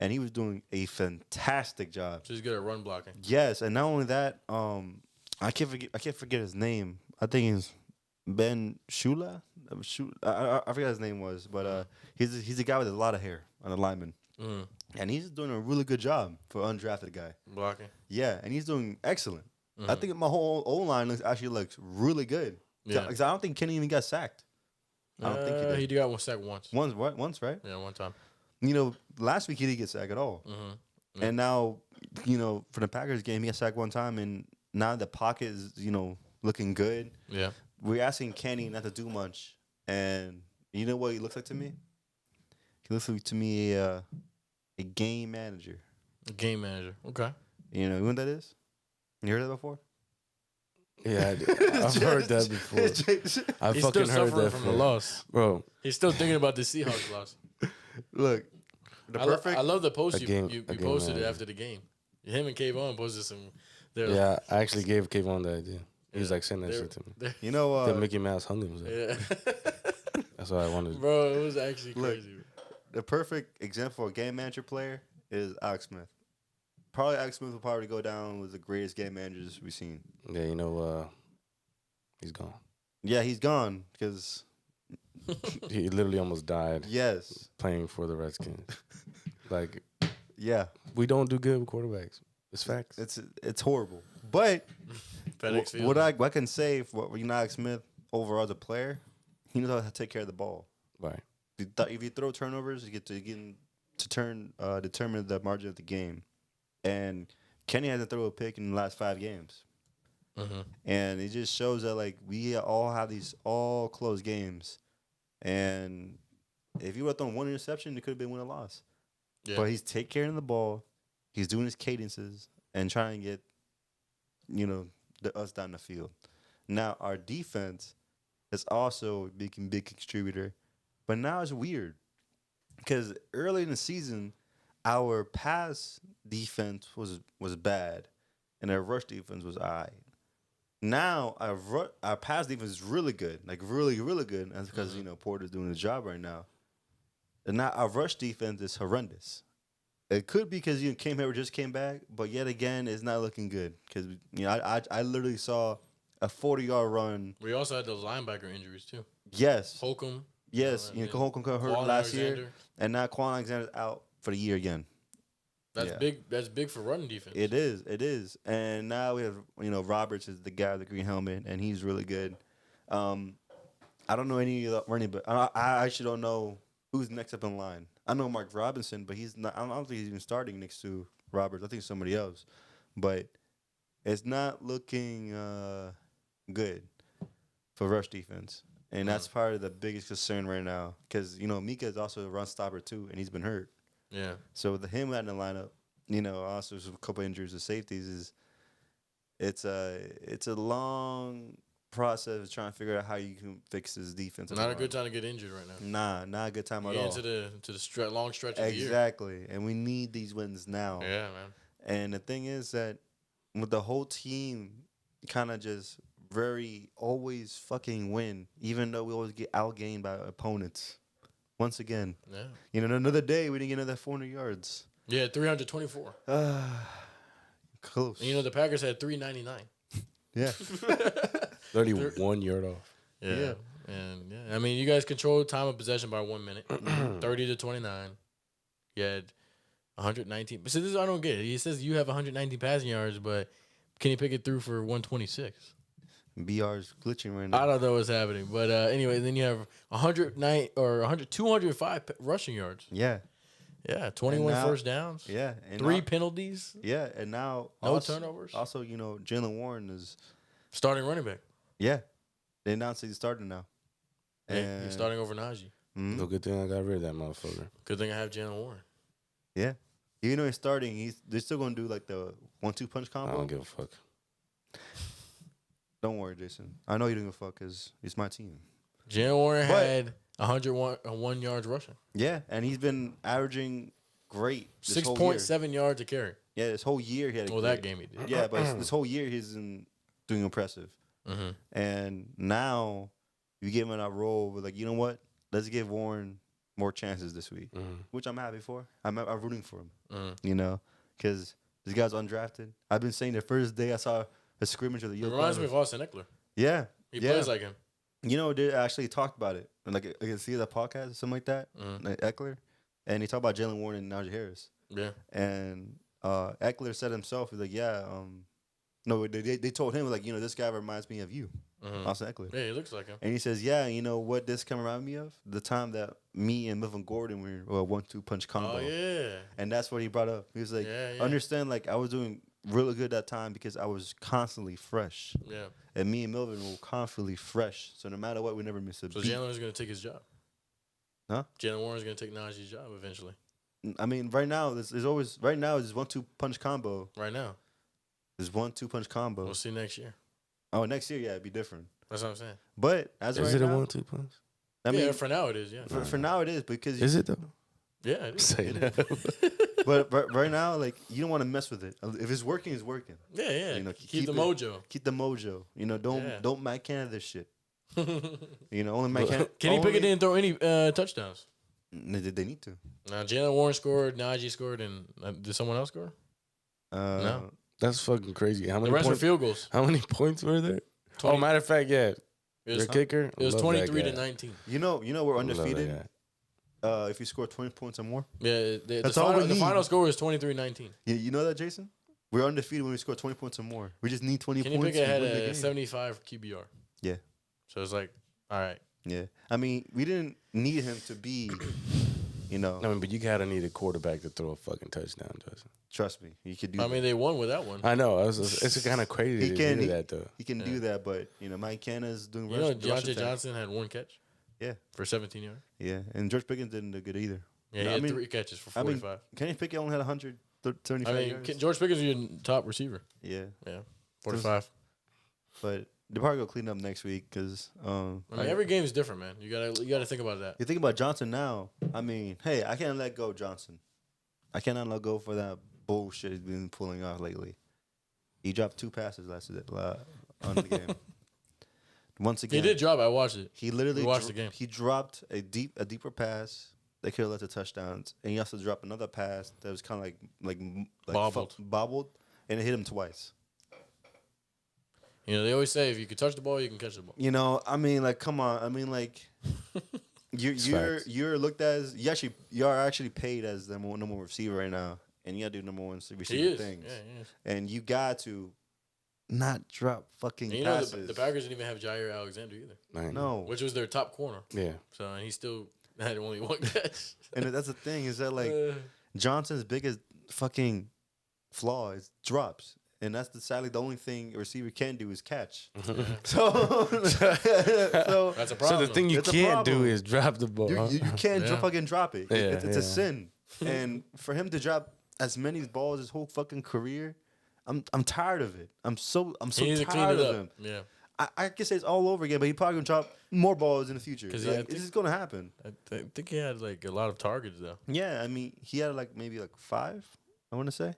And he was doing a fantastic job. So he's good at run blocking. Yes, and not only that, I can't forget his name. I think it's Ben Shula. I forget his name was, but he's a guy with a lot of hair on the lineman, and he's doing a really good job for an undrafted guy. Blocking. Yeah, and he's doing excellent. I think my whole O line looks really good. Yeah. Because I don't think Kenny even got sacked. I don't think he did. He got one sack once. Once, right? Yeah, one time. Last week he didn't get sacked at all. And now, for the Packers game, he got sacked one time, and now the pocket is, looking good. Yeah. We're asking Kenny not to do much, and you know what he looks like to me? He looks like to me a game manager. A game manager. Okay. You know what that is? You heard that before? Yeah, I've heard that before. I He's fucking still heard suffering that from before. the loss. Bro. He's still thinking about the Seahawks loss. Look, I love the post you a game posted manager. after the game. Him and Kayvon posted some. Yeah, I actually gave Kayvon the idea. He was like saying that shit to me. You know, The Mickey Mouse hung him. Yeah. That's what I wanted. Bro, it was actually Look, crazy. the perfect example of a game manager player is Alex Smith. Probably Alex Smith will probably go down with the greatest game managers we've seen. Yeah, he's gone. Yeah, he's gone because He literally almost died yes, playing for the Redskins. Like, yeah, we don't do good with quarterbacks. It's facts. it's horrible. But FedEx Field. what I can say for Alex Smith overall as a player, he knows how to take care of the ball. Right. If you throw turnovers, you get to determine the margin of the game. And Kenny hasn't thrown a pick in the last 5 games. And it just shows that like we all have these all close games. And if you would have thrown one interception, it could have been win or loss. Yeah. But he's taking care of the ball. He's doing his cadences and trying to get, us down the field. Now our defense is also being a big contributor, but now it's weird because early in the season, our pass defense was bad, and our rush defense was alright. Now our pass defense is really good, like really really good. And that's because Porter's doing his job right now. And now our rush defense is horrendous. It could be because just came back, but yet again, it's not looking good because I literally saw a 40-yard run. We also had those linebacker injuries too. Yes, Holcomb. yes, Holcomb got hurt Quan last year, Alexander. and now Quan Alexander's out for the year again. That's Yeah. big. That's big for running defense. It is, and now we have Roberts is the guy with the green helmet, and he's really good. I don't know any of the running, but I actually don't know who's next up in line. I know Mark Robinson, but he's not. I don't think he's even starting next to Roberts. I think somebody else, but it's not looking good for rush defense, and that's part of the biggest concern right now. Because Mika is also a run stopper too, and he's been hurt. Yeah. So with him out in the lineup, also a couple injuries with safeties it's a long process of trying to figure out how you can fix this defense. Not a good time to get injured right now. Nah, not a good time at Get all. into the long stretch of the year. Exactly, and we need these wins now. Yeah, man. And the thing is that with the whole team kind of just very always fucking win, even though we always get outgained by opponents. Once again, Yeah. Another day we didn't get another 400 yards. Yeah, 324. Close. And the Packers had 399. Yeah. 31 yard off. Yeah. And I mean, you guys controlled time of possession by 1 minute, 30 to 29. You had 119. But see, this is, I don't get it. He says you have 119 passing yards, but Kenny Pickett threw for 126. BR's glitching right now. I don't know what's happening, but anyway, then you have 109 or 205 rushing yards. Yeah. Yeah, 21 now- first downs. Yeah. And 3 now- penalties. Yeah, and now No also, turnovers. Also, you know, Jalen Warren is Starting running back. yeah. They announced he's starting now. And he's starting over Najee. No good thing I got rid of that motherfucker. Good thing I have Jalen Warren. Yeah. Even though he's starting, they're still gonna do like the 1-2 punch I combo. don't give a fuck. Don't worry, Jason. I know you don't give a fuck because it's my team. Jalen Warren But- had 101 yards rushing. Yeah, and he's been averaging great. This whole year. 6.7 yards a carry. Yeah, this whole year he had. Well, that game he did. Yeah, but this whole year he's doing impressive. Mm-hmm. And now you give him that role with like, you know what? Let's give Warren more chances this week, which I'm happy for. I'm rooting for him. You know, because this guy's undrafted. I've been saying the first day I saw a scrimmage of the year. It reminds me of Austin Eckler. Yeah, He plays like him. You know, they actually talked about it, and like I can see that podcast or something like that, like Eckler, and he talked about Jalen Warren and Najee Harris. Yeah. And Eckler said himself, he's like, yeah, no, they told him like, you know, this guy reminds me of you, Austin Eckler. Yeah, he looks like him. And he says, yeah, you know what this can remind me of? The time that me and Melvin Gordon were a 1-2 punch combo. Oh yeah. And that's what he brought up. He was like, Yeah. understand, like I was doing really good that time because I was constantly fresh. Yeah. And me and Melvin were constantly fresh. So no matter what, we never miss a So beat. Jalen's gonna take his job. Huh? Jalen Warren's gonna take Najee's job eventually. I mean, right now, there's always, right now, it's 1-2 punch combo. Right now. There's 1-2 punch combo. We'll see next year. Oh, next year, yeah, it'd be different. That's what I'm saying. But as Is right it a now, 1-2 punch? I mean, yeah, for now it is. Yeah. for now it is because Is it though? Yeah. It is. Say It that. is. but right now, like you don't want to mess with it. If it's working, it's working. Yeah. Yeah. You know, keep the it- mojo. Keep the mojo. You know, don't Mike Canada this shit. You know, only Mike But- Canada. Kenny Pickett didn't throw any touchdowns. They need to. Now Jalen Warren scored, Najee scored, and did someone else score? No. That's fucking crazy. How The many rest were points? field goals. How many points were there? 20 Oh, matter of fact, yeah. It was, Your kicker. it was Love that 23 to guy. 19. You know, we're Love that undefeated. guy. If you score 20 points or more. Yeah, That's all we the need. final score is 23-19. You know that, Jason? We're undefeated when we score 20 points or more. We just need 20 Kenny points. Pickett to had win the a game. 75 QBR. Yeah. So it's like, all right. Yeah. I mean, we didn't need him to be, you know, I mean, but you gotta need a quarterback to throw a fucking touchdown, Justin. trust me. He could do I that. mean, they won with that one. I know. It's kind of crazy He to can- do that though. He can do that, but, you know, Mike Canada's doing You know, rushing Deontay attack. Johnson had 1 catch. Yeah. For 17 yards. Yeah. And George Pickens didn't do good either. Yeah, he I had mean- 3 catches for I mean, 45. Kenny Pickett only had 175 I mean, yards. George Pickens is your top receiver. Yeah. Yeah, 45. But they're probably going to clean up next week because I mean, every game is different, man. You gotta think about that. you think about Johnson now. I mean, hey, I can't let go Johnson. I cannot let go for that bullshit he's been pulling off lately. He dropped 2 passes on the game. Once He again, did drop. I watched it. He literally We watched the game. He dropped a deeper pass that could have led to touchdowns, and he also dropped another pass that was kind of like bobbled, and it hit him twice. You know, they always say if you can touch the ball, you can catch the ball. You know, I mean, like, come on. I mean, like, facts. you're looked at as you are actually paid as the number one receiver right now, and you gotta do number one He receiver is. things, Yeah, he is. and you got to not drop fucking And you know, passes. the Packers didn't even have Jair Alexander either, Man. No, which was their top corner. Yeah. So and he still had only 1 catch. and that's the thing is that like Johnson's biggest fucking flaw is drops. And that's sadly the only thing a receiver can do is catch. So that's a So problem. the thing you It's a can't do problem. is drop the ball. you can't Yeah. fucking drop it. Yeah, It's a yeah. sin. And for him to drop as many balls his whole fucking career, I'm tired of it. I'm so he needs to clean tired it of up. him. Yeah, I can say it's all over again, but he probably gonna drop more balls in the future. 'Cause, Like, yeah, I it's think- just gonna happen. I think he had like a lot of targets though. Yeah, I mean he had like maybe like 5. I want to say.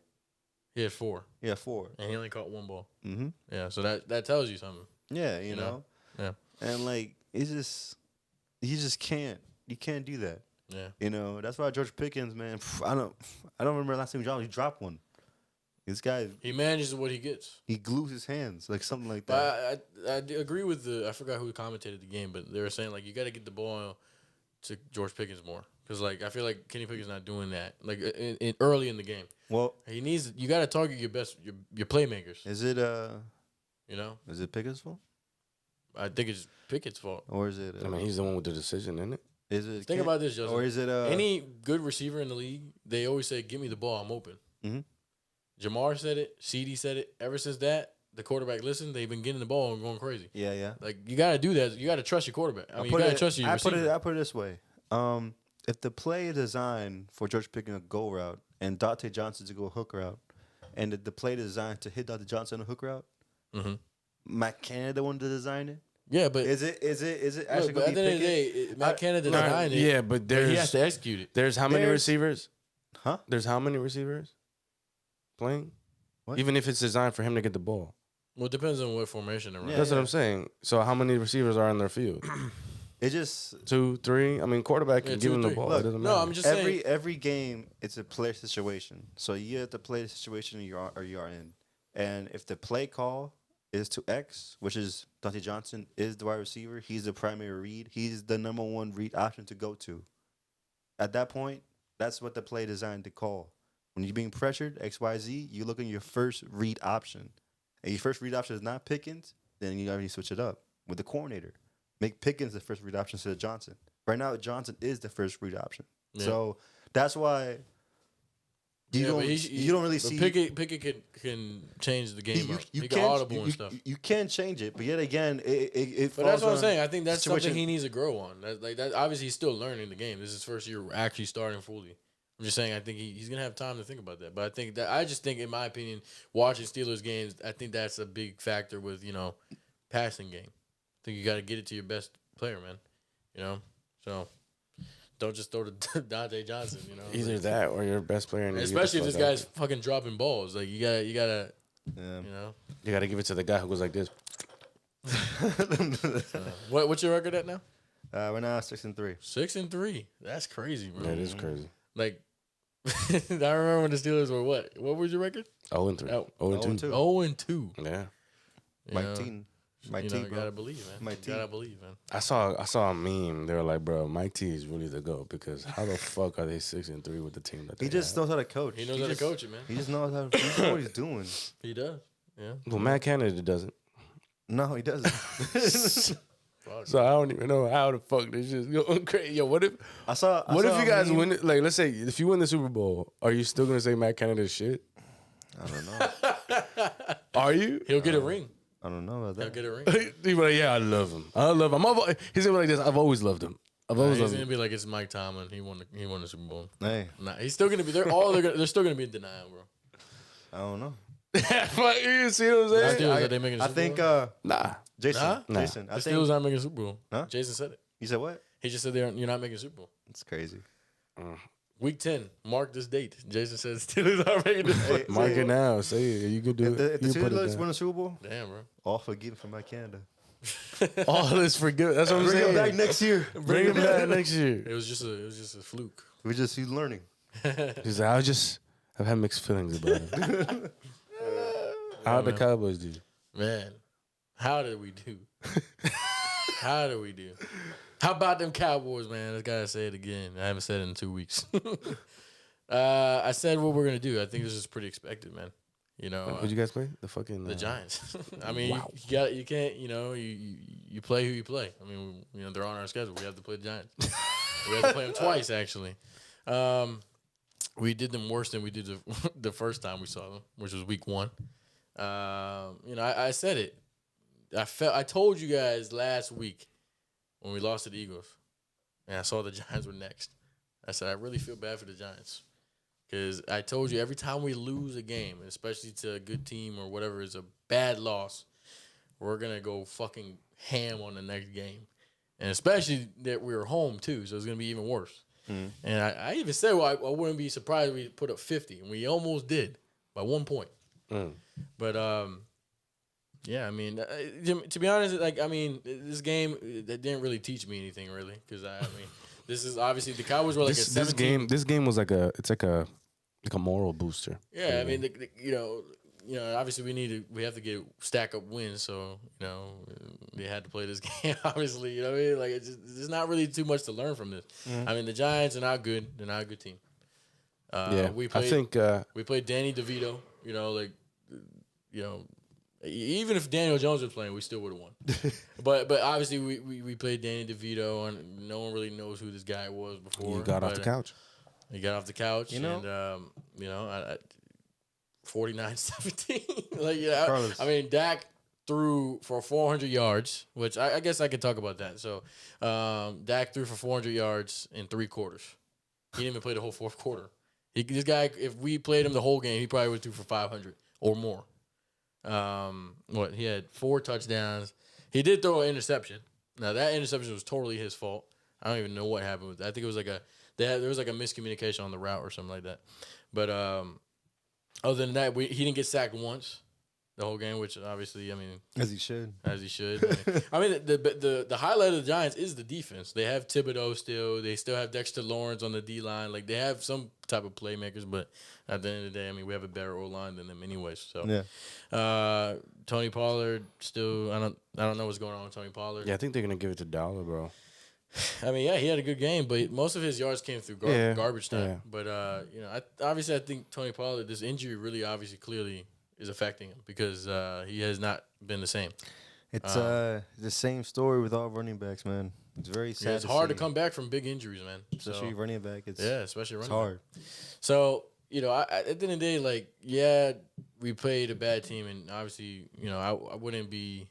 He had 4, Yeah, 4. and he only caught 1 ball. Mm-hmm. Yeah, so that tells you something. Yeah, you know. Yeah. And like it's just you just can't. You can't do that. Yeah. You know, that's why George Pickens, man. I don't remember the last time he dropped one. This guy, He manages what he gets. he glues his hands like something like that. But I agree with I forgot who commentated the game, but they were saying like you got to get the ball to George Pickens more Because like I feel like Kenny Pickett's not doing that. Like in early in the game, Well, you got to target your best your playmakers. is it You know, is it Pickett's fault I think it's Pickett's fault. or is it? I mean, he's the one with the decision, isn't it? Is it? Think about this, Joseph. Or is it? Any good receiver in the league, they always say, "Give me the ball, I'm open." Mhm. Jamar said it. CD said it. Ever since that, the quarterback listened. They've been getting the ball and going crazy. Yeah, yeah. Like you got to do that. You got to trust your quarterback. I mean, you got to trust your receiver. I put it this way. If the play is designed for George picking a go route and Dante Johnson to go a hook route, and the play is designed to hit Dante Johnson on a hook route, Matt Canada the one to design it. Yeah, but Is it actually look, going at to the be end of the Pickett? day, Matt Canada designed it. Yeah, but But he has to execute it. there's how many There's- receivers? Huh? There's how many receivers playing? What? Even if it's designed for him to get the ball. Well, it depends on what formation they're running. Yeah, That's what I'm saying. So how many receivers are in their field? It just 2, 3. I mean, quarterback can Yeah, give 2 him the or 3. ball. Look, It doesn't no, matter. I'm just saying. every game it's a player situation. So you have to play the situation you are in, and if the play call is to X, which is Dante Johnson is the wide receiver, he's the primary read, he's the number one read option to go to. At that point, that's what the play designed to call. When you're being pressured, XYZ, you look at your first read option. And your first read option is not Pickens, then you gotta switch it up with the coordinator. Make Pickens the first read option instead of Johnson. Right now, Johnson is the first read option. Yeah. So that's why you don't really but see Pickett can change the game. you He can audible and stuff. You can change it, but yet again, it But that's falls what I'm on saying. I think that's situation. something he needs to grow on. That obviously he's still learning the game. This is his first year actually starting fully. I'm just saying I think he's gonna have time to think about that. But I just think in my opinion, watching Steelers games, I think that's a big factor with passing game. I think you got to get it to your best player, man. So don't just throw to Dante Johnson. Either that or your best player. And especially if this guy's fucking dropping balls. Like you gotta Yeah. You got to give it to the guy who goes like this. What's your record at now? We're now 6-3. 6-3. That's crazy, bro. That is crazy. Like I remember when the Steelers were what? What was your record? 0-3. Oh, 0-2. 0-2. Yeah. My team. My team, bro. Gotta believe, man. My team. Gotta believe, man. I saw a meme. They were like, "Bro, Mike T is really the GOAT because how the fuck are they 6-3 with the team that they He just have?" knows how to coach. He knows how to coach it, man. He just knows how. He knows what he's doing. He does. Yeah. Well, Matt Canada doesn't. No, he doesn't. Fuck. So I don't even know how the fuck this just going crazy. Yo, what if What if you guys win it? Like, let's say if you win the Super Bowl, are you still gonna say Matt Canada's shit? I don't know. Are you? He'll get a ring. I don't know about He'll that. get a ring. He'd be like, yeah, I love him. I love him. He's gonna be like this. I've always loved him. I've always He's loved gonna him. be like it's Mike Tomlin. He won the Super Bowl. Hey, Nah, he's still gonna be. They're still gonna be in denial, bro. I don't know. Fuck, you see what I'm saying? Steelers, are they making a I Super think Bowl? Nah. Jason. Nah? Jason. I The think Steelers aren't making a Super Bowl. Huh? Jason said it. you said what? He just said you're not making a Super Bowl. It's crazy. Week 10. Mark this date. Jason says Steelers are making the Super Bowl. Mark it now. Say it. You could do If it. the, if the You can put it Steelers down. win the Super Bowl, Damn, bro. all forgiven from my Canada. All this for good. That's what I'm Bring saying. him back next year. Bring him back next year. It was just a fluke. He's learning. He's like, I've had mixed feelings about it. How'd the Cowboys do? Man, how did we do? How did we do? How about them Cowboys, man? I gotta say it again. I haven't said it in 2 weeks. I said what we're gonna do. I think this is pretty expected, man. Who'd you guys play? The fucking The Giants. I mean, Wow. you can't. You play who you play. I mean, they're on our schedule. We have to play the Giants. We have to play them twice, actually. We did them worse than we did the first time we saw them, which was week 1. I said it. I told you guys last week when we lost to the Eagles, and I saw the Giants were next. I said I really feel bad for the Giants because I told you every time we lose a game, especially to a good team or whatever is a bad loss, we're gonna go fucking ham on the next game, and especially that we were home too, so it's gonna be even worse. And I even said, well, I wouldn't be surprised if we put up 50, and we almost did by 1 point. But yeah, I mean, to be honest, this game that didn't really teach me anything, really, because I mean, this is obviously the Cowboys were like a 17. This game was like a moral booster. Yeah, I mean, obviously we have to get stack up wins. So they had to play this game. Obviously, you know what I mean. Like there's not really too much to learn from this. I mean, the Giants are not good. They're not a good team. I think we played Danny DeVito. Even if Daniel Jones was playing, we still would have won. but obviously we played Danny DeVito, and no one really knows who this guy was before. you got off the couch. He got off the couch, and 49-17. I mean, Dak threw for 400 yards, which I guess I could talk about that. So Dak threw for 400 yards in 3 quarters. He didn't even play the whole fourth quarter. This guy, if we played him the whole game, he probably would threw for 500 or more. He had 4 touchdowns. He did throw an interception. Now that interception was totally his fault. I don't even know what happened with that. I think it was there was like a miscommunication on the route or something like that. But other than that, he didn't get sacked once the whole game, which obviously, I mean, as he should. I mean, the highlight of the Giants is the defense. They have Thibodeau still. They still have Dexter Lawrence on the D line. Like they have some type of playmakers, but at the end of the day, I mean, we have a better O line than them anyways. So yeah. Tony Pollard still. I don't know what's going on with Tony Pollard. Yeah, I think they're gonna give it to Dollar, bro. I mean, yeah, he had a good game, but most of his yards came through garbage time. Yeah. But I think Tony Pollard, this injury really, obviously, clearly is affecting him because he has not been the same. It's the same story with all running backs, man. It's very sad. It's hard to come back from big injuries, man. Especially running back. Especially running back. It's hard. So, at the end of the day, we played a bad team, and obviously, I wouldn't be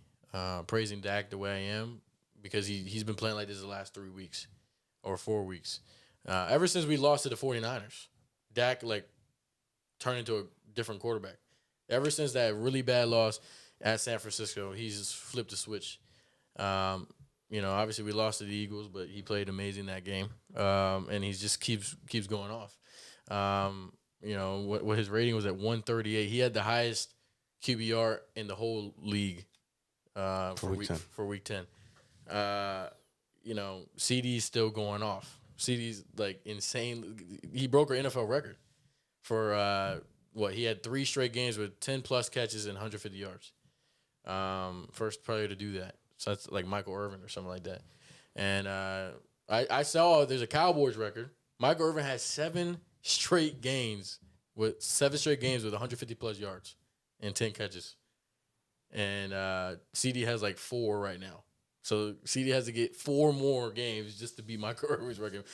praising Dak the way I am because he's been playing like this the last 3 weeks or 4 weeks. Ever since we lost to the 49ers, Dak, turned into a different quarterback. Ever since that really bad loss at San Francisco, he's just flipped the switch. Obviously we lost to the Eagles, but he played amazing that game, and he just keeps going off. What his rating was at 138. He had the highest QBR in the whole league for week 10. CD's still going off. CD's insane. He broke our NFL record for he had 3 straight games with 10 plus catches and 150 yards. First player to do that. So that's like Michael Irvin or something like that. And I saw there's a Cowboys record. Michael Irvin has 7 straight games with 150 plus yards and 10 catches. And CD has 4 right now. So CD has to get 4 more games just to beat Michael Irvin's record,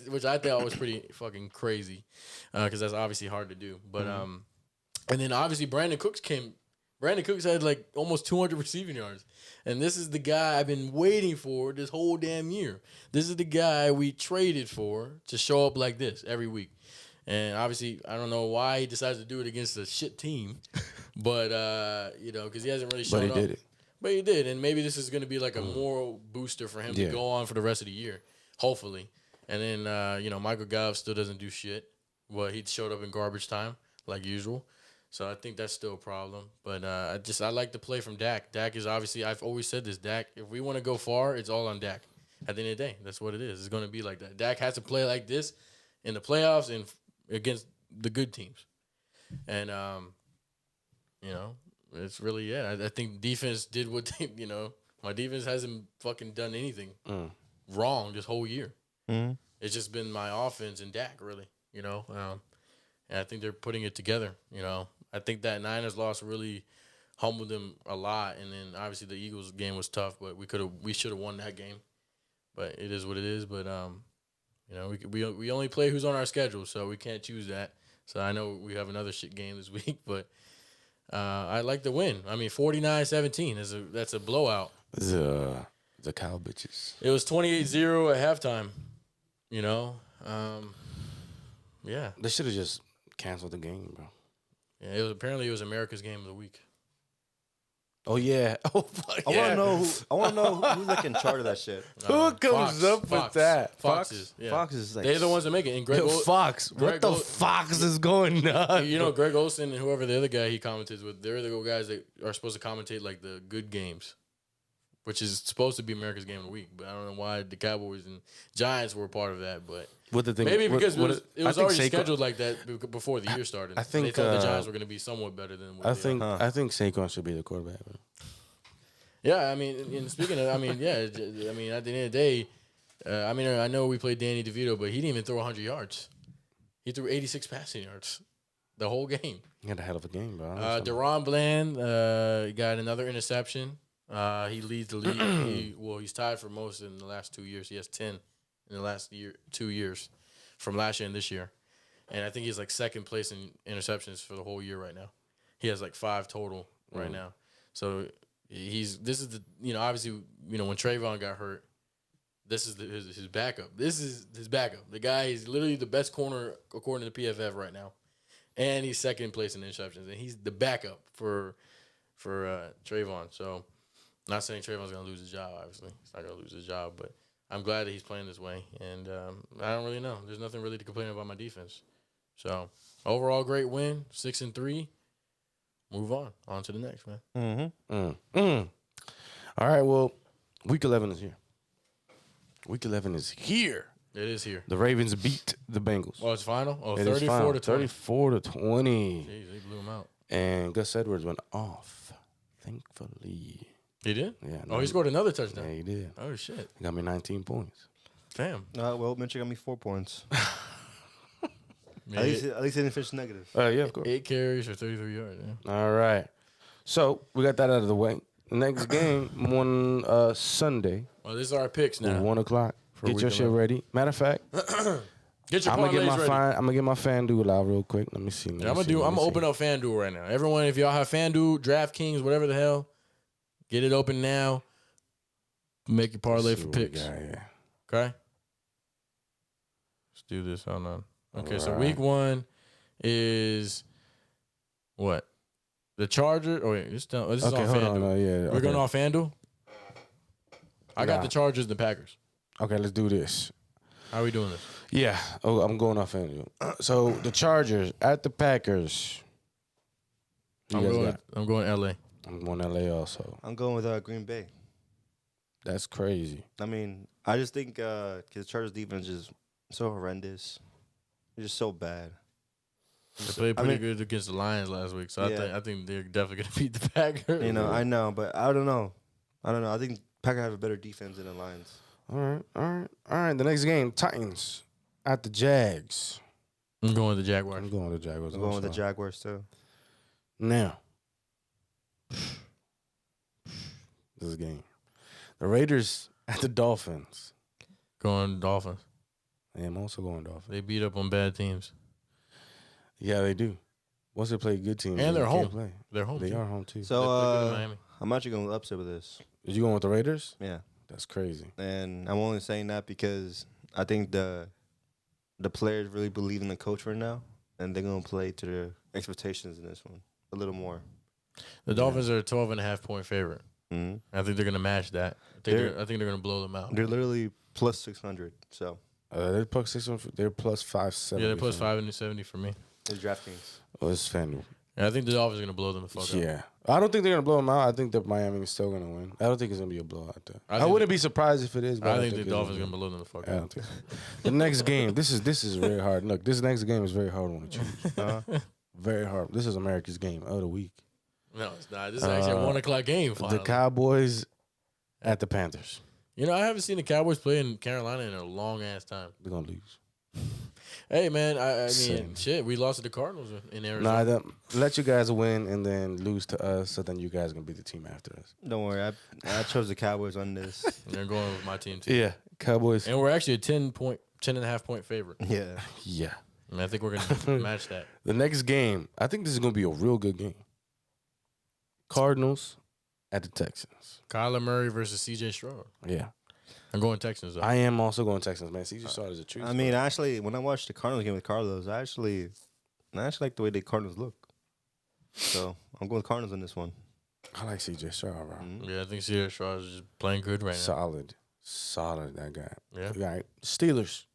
which I thought was pretty fucking crazy, because that's obviously hard to do. But and then obviously Brandon Cooks had almost 200 receiving yards, and this is the guy I've been waiting for this whole damn year. This is the guy we traded for to show up like this every week. And obviously, I don't know why he decides to do it against a shit team, but because he hasn't really shown up. But he did it. But he did, and maybe this is going to be a moral booster for him to go on for the rest of the year, hopefully. And then, Michael Gallup still doesn't do shit. Well, he showed up in garbage time, like usual. So I think that's still a problem. But I like the play from Dak. Dak is obviously, I've always said this, Dak, if we want to go far, it's all on Dak. At the end of the day, that's what it is. It's going to be like that. Dak has to play like this in the playoffs and against the good teams. And, it's really, I think defense did what they, my defense hasn't fucking done anything wrong this whole year. Mm-hmm. It's just been my offense and Dak, really, and I think they're putting it together, I think that Niners loss really humbled them a lot, and then obviously the Eagles game was tough, but we should have won that game. But it is what it is, but, we only play who's on our schedule, so we can't choose that. So I know we have another shit game this week, but I like the win. I mean, 49-17 that's a blowout. The cow bitches. It was 28-0 at halftime. Yeah. They should have just canceled the game, bro. Yeah, it was America's game of the week. Oh yeah. Oh fuck. I want to know who's in charge of that shit. Who comes up with that? Fox. Fox is they're the ones that make it. And Fox. What the Fox is going on? Greg Olsen and whoever the other guy he commentates with, they're the guys that are supposed to commentate the good games. which is supposed to be America's game of the week. But I don't know why the Cowboys and Giants were a part of that. But What the thing? maybe because it was already Saquon, scheduled like that before the year started. I think they thought the Giants were going to be somewhat better than what they are. I think Saquon should be the quarterback. Man. Yeah, I mean, and speaking of, I mean, yeah, I mean, at the end of the day, I mean, I know we played Danny DeVito, but he didn't even throw 100 yards. He threw 86 passing yards the whole game. He had a hell of a game, bro. Deron Bland got another interception. He leads the league. He's tied for most in the last 2 years. He has 10 in the last 2 years from last year and this year. And I think he's like second place in interceptions for the whole year right now. He has like 5 total right now. So obviously, when Trayvon got hurt, this is his backup. This is his backup. The guy is literally the best corner according to PFF right now. And he's second place in interceptions. And he's the backup for Trayvon. So not saying Trayvon's going to lose his job, obviously. He's not going to lose his job. But I'm glad that he's playing this way. And I don't really know. There's nothing really to complain about my defense. So overall, great win. 6-3. Move on to the next, man. All right, well, week 11 is here. Week 11 is here. It is here. The Ravens beat the Bengals. Oh, it's final? Oh, It 34 to 20. 34-20. Jeez, they blew him out. And Gus Edwards went off, thankfully. He did? Yeah. Oh, he scored another touchdown. Yeah, he did. Oh, shit. He got me 19 points. Damn. Well, Mitchell got me 4 points. Yeah, At least he didn't finish negative. Yeah, of course. 8 carries for 33 yards. Yeah. All right. So we got that out of the way. The next game on Sunday. Well, this is our picks now. 1 o'clock. Get your shit ready. Matter of fact, Get your I'm gonna parlays ready. I'm gonna get my FanDuel out real quick. Let me see. I'm gonna open up FanDuel right now. Everyone, if y'all have FanDuel, DraftKings, whatever the hell, get it open now. Make your parlay for picks. Okay. Let's do this. Hold on. Okay, so week 1 is what? The Chargers. Oh wait, this is on FanDuel. We're going off FanDuel. I got the Chargers and the Packers. Okay, let's do this. How are we doing this? Yeah. Oh, I'm going off FanDuel. So the Chargers at the Packers. I'm going LA. I'm going LA also. I'm going with Green Bay. That's crazy. I mean, I just think because Chargers defense is so horrendous. They're just so bad. They played pretty good against the Lions last week, so I think they're definitely gonna beat the Packers. I know, but I don't know. I think Packers have a better defense than the Lions. All right. The next game, Titans at the Jags. I'm going with the Jaguars. I'm going with the Jaguars. I'm going with the Jaguars too. Now, this is a game. The Raiders at the Dolphins. Going Dolphins. I am also going Dolphins. They beat up on bad teams. Yeah, they do. Once they play good teams, and they're home. Play. They're home. They are home too. So I'm actually going to upset with this. Is you going with the Raiders? Yeah. That's crazy. And I'm only saying that because I think the players really believe in the coach right now, and they're going to play to their expectations in this one a little more. The Dolphins are a 12.5-point favorite. Mm-hmm. I think they're going to match that. I think they're going to blow them out. They're literally plus 600. So they're plus 600. They're plus 570. Yeah, they're plus 570 for me. It's DraftKings. Oh, it's FanDuel. Yeah, I think the Dolphins are going to blow them the fuck up. Yeah. I don't think they're going to blow them out. I think that Miami is still going to win. I don't think it's going to be a blowout there. I wouldn't be surprised if it is. But I think the Dolphins are going to blow them the fuck up. I don't think so. The next game, this is very hard. Look, this next game is very hard one to choose. Very hard. This is America's game of the week. No, it's not. This is actually a 1 o'clock game. Finally. The Cowboys at the Panthers. I haven't seen the Cowboys play in Carolina in a long ass time. They're going to lose. Hey, man, I mean, shit, we lost to the Cardinals in Arizona. Nah, let you guys win and then lose to us, so then you guys are going to be the team after us. Don't worry. I chose the Cowboys on this. They're going with my team, too. Yeah, Cowboys. And we're actually a 10.5-point favorite. Yeah. Yeah. And I think we're going to match that. The next game, I think this is going to be a real good game. Cardinals at the Texans. Kyler Murray versus C.J. Stroud. Yeah. I'm going Texans, though. I am also going Texans, man. C.J. Stroud is a truth. I mean, actually, when I watched the Cardinals game with Carlos, I actually like the way the Cardinals look. So I'm going with Cardinals on this one. I like C.J. Stroud, bro. Mm-hmm. Yeah, I think C.J. Stroud is just playing good right now. Solid, that guy. Yeah. All right. Steelers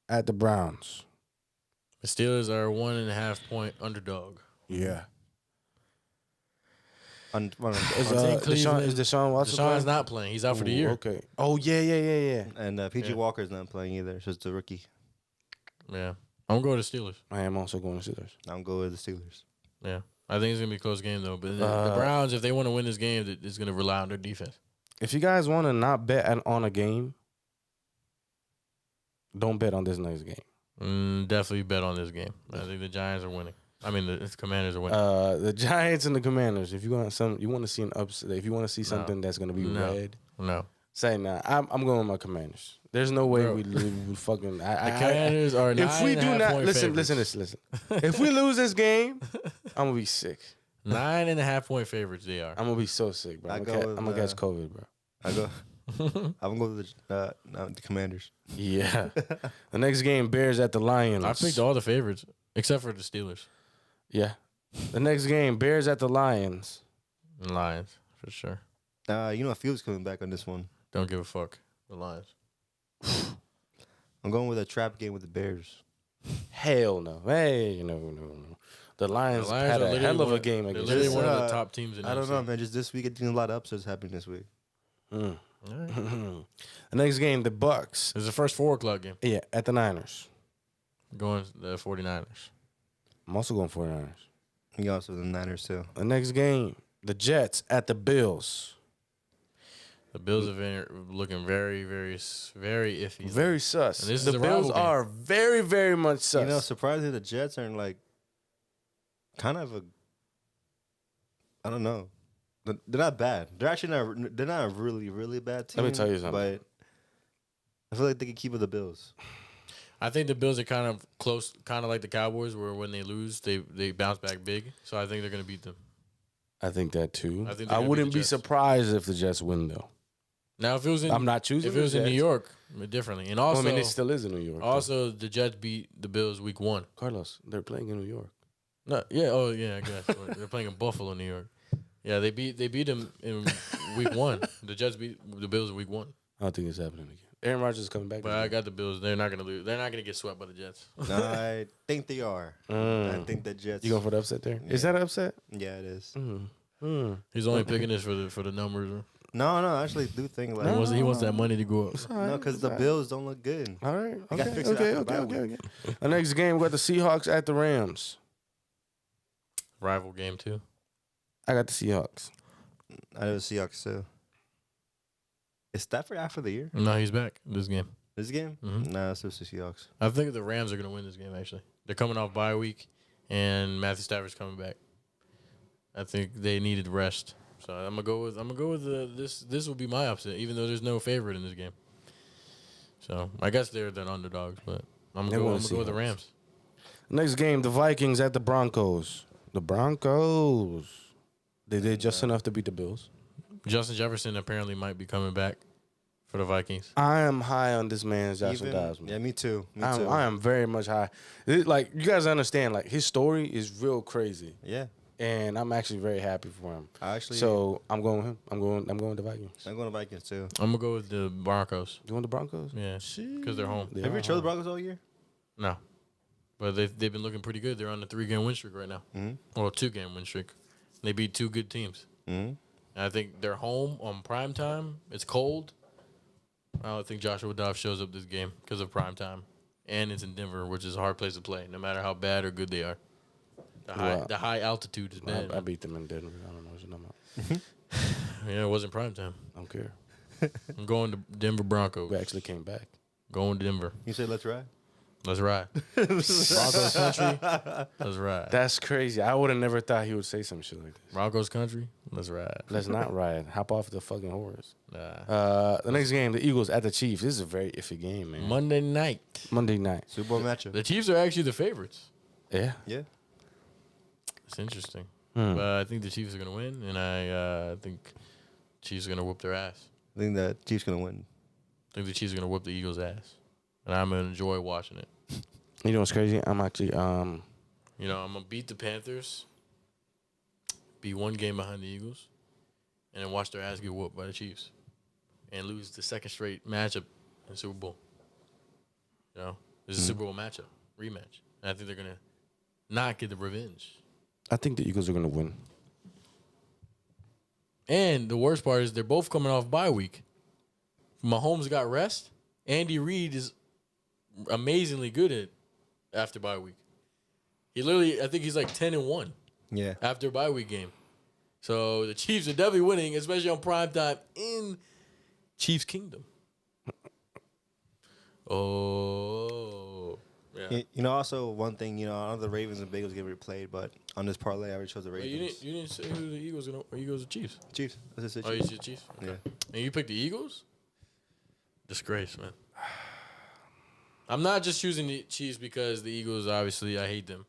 at the Browns. The Steelers are a 1.5-point underdog. Yeah. On Is I think Cleveland- Deshaun Watson Deshaun's playing? not playing. He's out for the year. Okay. Oh yeah. and PG Yeah. Walker's not playing either. So it's the rookie. Yeah. I'm going to Steelers. I am also going to Steelers. I'm going with the Steelers. Yeah. I think it's going to be a close game, though. But the Browns, if they want to win this game, it's going to rely on their defense. If you guys want to not bet on a game, don't bet on this next game. Definitely bet on this game. I think the Giants are winning. I mean, the Commanders are winning. The Giants and the Commanders. If you want to see an upset. If you want to see something that's going to be red, No. say nah. I'm going with my Commanders. There's no way Bro. we fucking. The Commanders are if we do not listen. If we lose this game, I'm gonna be sick. 9.5-point favorites they are. I'm gonna be so sick, bro. I'm gonna catch COVID, bro. I go. I'm going with the Commanders. Yeah. The next game, Bears at the Lions. I picked all the favorites except for the Steelers. Yeah. The next game, Bears at the Lions. And Lions, for sure. You know, Fields coming back on this one. Don't give a fuck. The Lions. I'm going with a trap game with the Bears. Hell no. Hey, no. The Lions had a hell of a game They're against. literally Just, one of the top teams in the I don't NFC. know, man. Just this week, I think a lot of upsets happening this week. All right. The next game, the Bucks. It's the first 4 o'clock game. Yeah, at the Niners. Going to the 49ers. I'm also going 49ers. You also the Niners too. The next game, the Jets at the Bills. The Bills are looking very, very, very iffy. Very sus. And this The is a rival Bills game. are very, very much sus. You know, surprisingly, the Jets are like kind of a. I don't know. They're not bad. They're actually not. They're not a really, really bad team. Let me tell you something. But I feel like they can keep with the Bills. I think the Bills are kind of close, kind of like the Cowboys, where when they lose, they bounce back big. So I think they're going to beat them. I think that too. I think I they're gonna beat wouldn't the be Jets. surprised if the Jets win though. Now, if it was in, I'm not choosing. if it was the in New Jets. York, differently. And also, Well, I mean, it still is in New York. though. also the Jets beat the Bills week 1. Carlos, they're playing in New York. No, yeah, oh yeah, I guess they're playing in Buffalo, New York. Yeah, they beat them in week 1. The Jets beat the Bills in week 1. I don't think it's happening again. Aaron Rodgers is coming back. But I got the Bills. They're not gonna lose. They're not gonna get swept by the Jets. No, I think they are. I think the Jets. You going for the upset there? Is that an upset? Yeah, it is. He's only picking this for the numbers. No, I actually do think like He wants that money to go up. no, because the Bills don't look good. All right. gotta fix it after the bye Okay. The next game, we got the Seahawks at the Rams. Rival game too. I got the Seahawks. I know the Seahawks too. Is Stafford out for the year? No, he's back this game. This game? Mhm. Nah, it's just the Seahawks. I think the Rams are gonna win this game. Actually, they're coming off bye week, and Matthew Stafford's coming back. I think they needed rest, so I'm gonna go with this. This will be my upset, even though there's no favorite in this game. So I guess they're underdogs, but I'm gonna go with the Seahawks. Rams. Next game, the Vikings at the Broncos. The Broncos. They did just enough to beat the Bills. Justin Jefferson apparently might be coming back for the Vikings. I am high on this man's Joshua Dobbs. Yeah, me too. I am very much high. Like, you guys understand, like, his story is real crazy. Yeah. And I'm actually very happy for him. Actually, So I'm going with him. I'm going with the Vikings. I'm going to Vikings too. I'm gonna go with the Broncos. You want the Broncos? Yeah, because they're home. They Have you are tried the home. Broncos all year? No, but they've been looking pretty good. They're on a 3-game win streak right now. Mm-hmm. Or a 2-game win streak. They beat 2 good teams. Mm-hmm. And I think they're home on prime time. It's cold. I don't think Joshua Dobbs shows up this game because of prime time, and it's in Denver, which is a hard place to play, no matter how bad or good they are. The high altitude is bad. I beat them in Denver. I don't know what you're talking about. Yeah, it wasn't prime time. I don't care. I'm going to Denver Broncos. We actually came back. Going to Denver. You said let's ride. Let's ride. Broncos country. Let's ride. That's crazy. I would have never thought he would say some shit like this. Broncos country. Let's ride. Let's not ride. Hop off the fucking horse. Nah. The next game, the Eagles at the Chiefs. This is a very iffy game, man. Monday night. Monday night. Super Bowl matchup. The Chiefs are actually the favorites. Yeah. Yeah. It's interesting. But I think the Chiefs are going to win, and I think Chiefs are going to whoop their ass. I think that Chiefs gonna win. I think the Chiefs are going to whoop the Eagles' ass. And I'm going to enjoy watching it. You know what's crazy? I'm actually I'm going to beat the Panthers, be 1 game behind the Eagles, and then watch their ass get whooped by the Chiefs and lose the second straight matchup in the Super Bowl. You know, this is a Super Bowl matchup, rematch. And I think they're going to not get the revenge. I think the Eagles are gonna win. And the worst part is they're both coming off bye week. Mahomes got rest. Andy Reid is amazingly good at after bye week. He literally, I think he's like 10-1 Yeah. after bye week game. So the Chiefs are definitely winning, especially on prime time in Chiefs Kingdom. Oh, yeah. You know, also one thing, you know, I know the Ravens and Bengals get replayed, but on this parlay, I already chose the Wait, Ravens. you didn't say who the Eagles are gonna, or Eagles or Chiefs? Chiefs. That's just Oh, you Chiefs. said Chiefs. Okay. Yeah. And you picked the Eagles? Disgrace, man. I'm not just choosing the Chiefs because the Eagles, obviously, I hate them.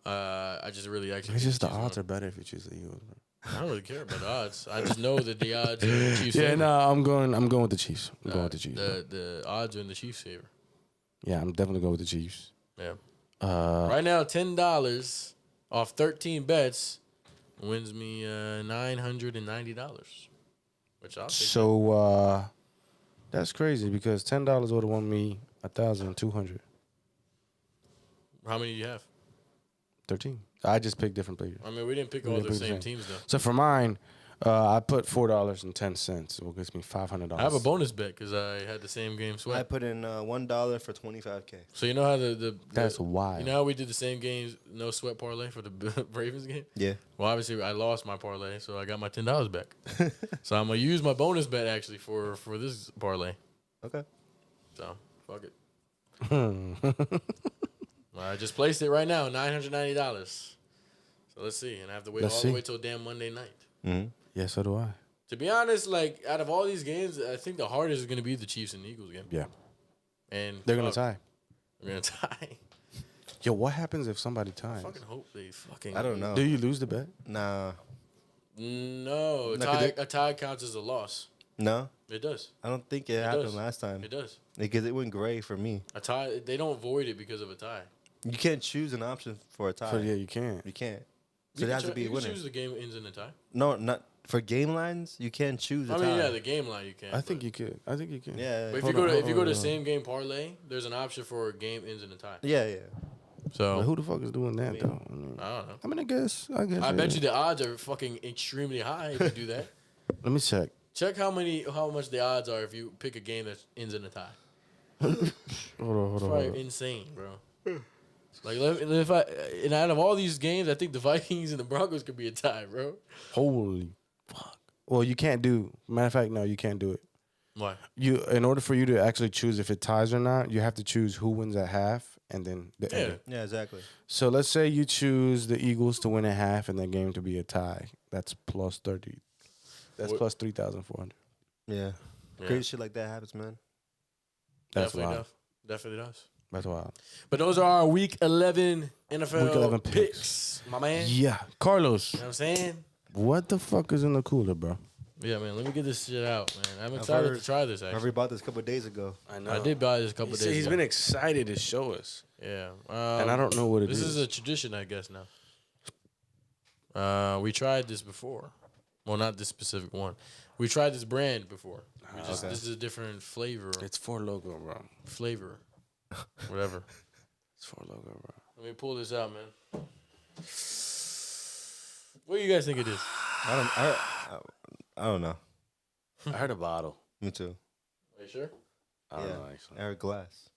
I just really actually. It's think just the Chiefs odds won. are better if you choose the Eagles. Bro. I don't really care about the odds. I just know that the odds are in the Chiefs' Yeah, favor. no, I'm going with the Chiefs. I'm going with the Chiefs. bro. The odds are in the Chiefs' favor. Yeah, I'm definitely going with the Chiefs. Yeah. Uh, Right now, $10 off 13 bets wins me $990, which I'll take. so that's crazy because $10 would have won me 1,200. How many do you have? 13. I just picked different players. I mean, we didn't pick We all didn't the pick the same same. teams, though. So for mine, I put $4.10. It gets me $500. I have a bonus bet because I had the same game I sweat. put in $1 for 25K. So you know how the That's wild. You know how we did the same games, no sweat parlay for the Ravens game? Yeah. Well, obviously I lost my parlay, so I got my $10 back. So I'm gonna use my bonus bet actually for this parlay. Okay. So fuck it. I just placed it right now, $990. So let's see, and I have to wait Let's all see. the way till damn Monday night. Mm-hmm. Yeah, so do I. To be honest, like out of all these games, I think the hardest is gonna be the Chiefs and Eagles game. Yeah. And They're going to tie. They're gonna tie. Yo, what happens if somebody I ties? fucking hope they fucking. I don't know. Do you lose the bet? Nah. No, No, 'cause a tie counts as a loss. No. It does. I don't think it It happened does. last time. It does. Because it went gray for me. A tie. They don't void it because of a tie. You can't choose an option for a tie. So, yeah, you can. You can't. You So it can has to be you a can winner. choose the game ends in a tie. No, not for game lines. You can't choose a I tie. mean, yeah, the game line you can. I think you could. I think you can. Yeah. But if Hold you on, go to hold if you go on, to hold on. same game parlay, there's an option for a game ends in a tie. Yeah, yeah. So But who the fuck is doing that, mean, though? I don't know. I guess. I I bet you the odds are fucking extremely high if you do that. Let me check. Check how much the odds are if you pick a game that ends in a tie. Hold on, It's hold probably on. insane, bro. Like if I and out of all these games, I think the Vikings and the Broncos could be a tie, bro. Holy fuck. Well, you can't do. Matter of fact, no, you can't do it. Why? In order for you to actually choose if it ties or not, you have to choose who wins at half and then the Yeah. ending. Yeah, exactly. So let's say you choose the Eagles to win at half and the game to be a tie. That's plus 30. That's What- plus 3,400. Yeah. Yeah. Crazy shit like that happens, man. That's Definitely wild. does. Definitely does. That's wild. But those are our Week 11 NFL Week 11 picks, my man. Yeah. Carlos, You know what I'm saying? what the fuck is in the cooler, bro? Yeah, man. Let me get this shit out, man. I'm I've excited heard- to try this. I Actually, already bought this a couple of days ago. I I did buy this a couple days ago. He's been excited to show us. Yeah, And I don't know what it This is. is a tradition, I guess. Now, we tried this before. Well, not this specific one. We tried this brand before. okay. This is a different flavor. It's for logo, bro. Flavor, whatever. It's for logo, bro. Let me pull this out, man. What do you guys think it is? I don't know. I heard a bottle. Me too. Are you sure? I don't Yeah. know, actually. I heard glass.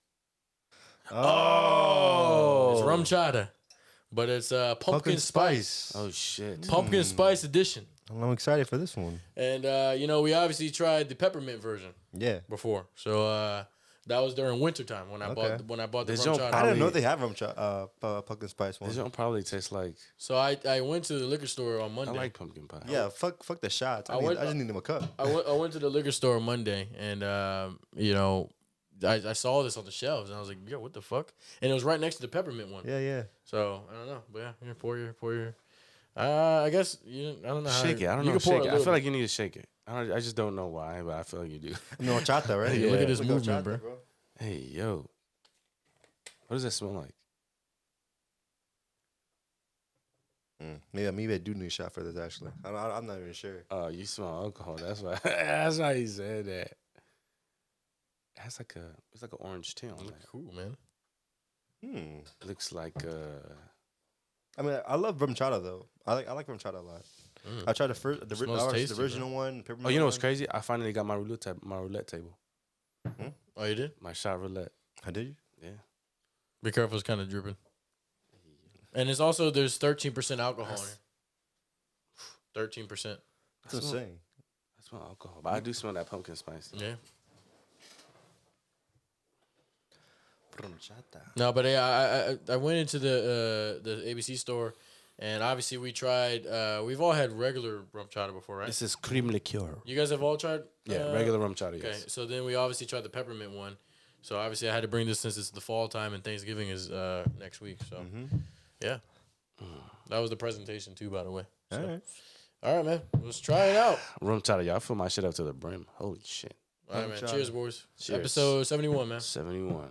Oh. It's rum chata, but it's pumpkin spice. Oh, shit. Pumpkin spice edition. I'm excited for this one. And we obviously tried the peppermint version Yeah. before. So that was during wintertime when I Okay. bought the This rum don't chata. I didn't know Probably- they have pumpkin spice one. This don't probably taste like. So I went to the liquor store on I Monday. like pumpkin pie. Yeah, fuck the shots. I went- just need them a cup. I went to the liquor store on Monday, and I saw this on the shelves, and I was like, "Yo, what the fuck?" And it was right next to the peppermint one. Yeah, yeah. So I don't know, but yeah, here, pour your. I guess I don't know. How Shake it. I don't you know. can pour Shake it. I little feel like bit. you need to shake it. I just don't know why, but I feel like you do. No chata, right? Yeah. Look at this We movement, got bro. Hey, yo. What does that smell like? Maybe I do need a shot for this. Actually, I'm not even sure. Oh, you smell alcohol. That's why. That's why he said that. It's like an orange tint on that. Cool, man. Looks like I mean, I love rum chata though. I like rum chata a lot. I tried the Smells tasty, original one. Oh, you know what's crazy? I finally got my roulette table. Oh, you did? My shot roulette. How did you? Yeah. Be careful, it's kind of dripping. And it's also, there's 13% alcohol in here. 13%. That's insane. I smell alcohol, but I do smell that pumpkin spice. Yeah. No, but I went into the ABC store, and obviously we tried. We've all had regular rum chata before, right? This is cream liqueur. You guys have all tried. Yeah, regular rum chata. Okay, Yes. so then we obviously tried the peppermint one. So obviously I had to bring this since it's the fall time and Thanksgiving is next week. So yeah, that was the presentation too, by the way. So. All right, man. Let's try it out. Rum chata, y'all fill my shit up to the brim. Holy shit. All right, man. Cheers, boys. Cheers. Episode 71, man. 71.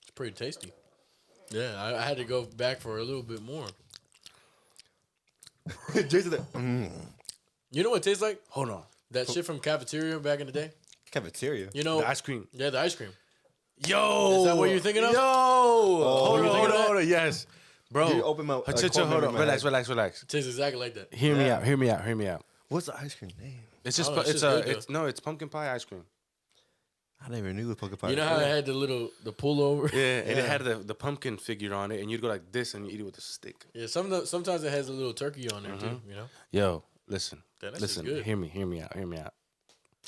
It's pretty tasty. Yeah, I had to go back for a little bit more. Jason, You know what it tastes like? Hold on. That shit from cafeteria back in the day. cafeteria. You know, The ice cream. Yeah, the ice cream. Yo. Is that what you're thinking of? Yo. Hold thinking on. Yes. Bro. You open my. Hold on. Relax. It tastes exactly like that. Hear me out. What's the ice cream name? It's just, Oh, it's just good, it's pumpkin pie ice cream. I never knew it was pumpkin pie. You know how it had the pullover? Yeah, and it had the pumpkin figure on it, and you'd go like this, and you eat it with a stick. Yeah, sometimes it has a little turkey on there too. You know, Yo, listen, Damn, that shit's listen, good. hear me out.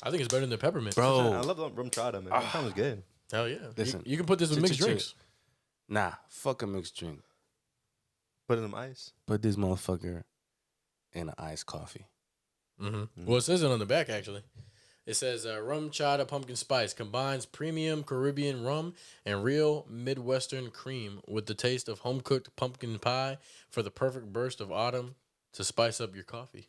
I think it's better than peppermint, I Bro, love the rum chata, man. That sounds good. Hell yeah! Listen. You can put this with mixed drinks. nah, fuck a mixed drink. Put it in ice. Put this motherfucker in an iced coffee. Well, it says it on the back actually. It says rum chata pumpkin spice combines premium Caribbean rum and real Midwestern cream with the taste of home cooked pumpkin pie for the perfect burst of autumn to spice up your coffee.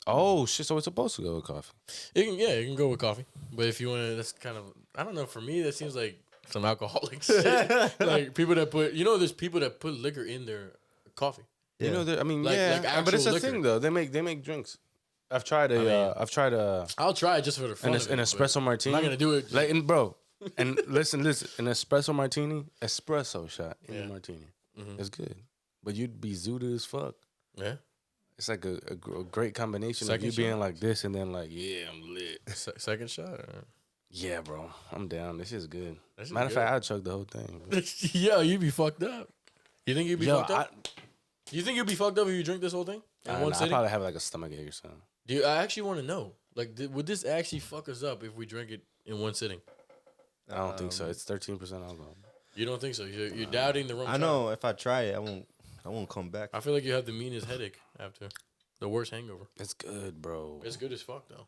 Oh shit! So it's supposed to go with coffee. It can go with coffee, but if you want to, that's kind of, I don't know. For me, that seems like some alcoholic shit. Like people that put, there's people that put liquor in their coffee. Yeah. You know, I mean, Like but it's actual a liquor. thing though. They make drinks. I've tried a I'll try it just for the fun an of it, espresso but martini. I'm not gonna do it. Like, and listen, an espresso martini, espresso shot in a martini. It's good, but you'd be zooted as fuck. Yeah. It's like a great combination Second of you being shot? like this and then like, yeah, I'm lit. Second shot. Or? Yeah, bro, I'm down. This is good. That shit's Matter of good. fact, I'd chug the whole thing. Bro. Yeah, you'd be fucked up. You think you'd be Yo, fucked up? You think you'd be fucked up if you drink this whole thing in one I sitting? probably have like a stomachache or something. Dude, I actually want to know. Like, would this actually fuck us up if we drink it in one sitting? I don't think so. It's 13% alcohol. You don't think so? You're doubting the rum. I know if I try it, I won't come back. I feel like you have the meanest headache after. The worst hangover. It's good, bro. It's good as fuck though.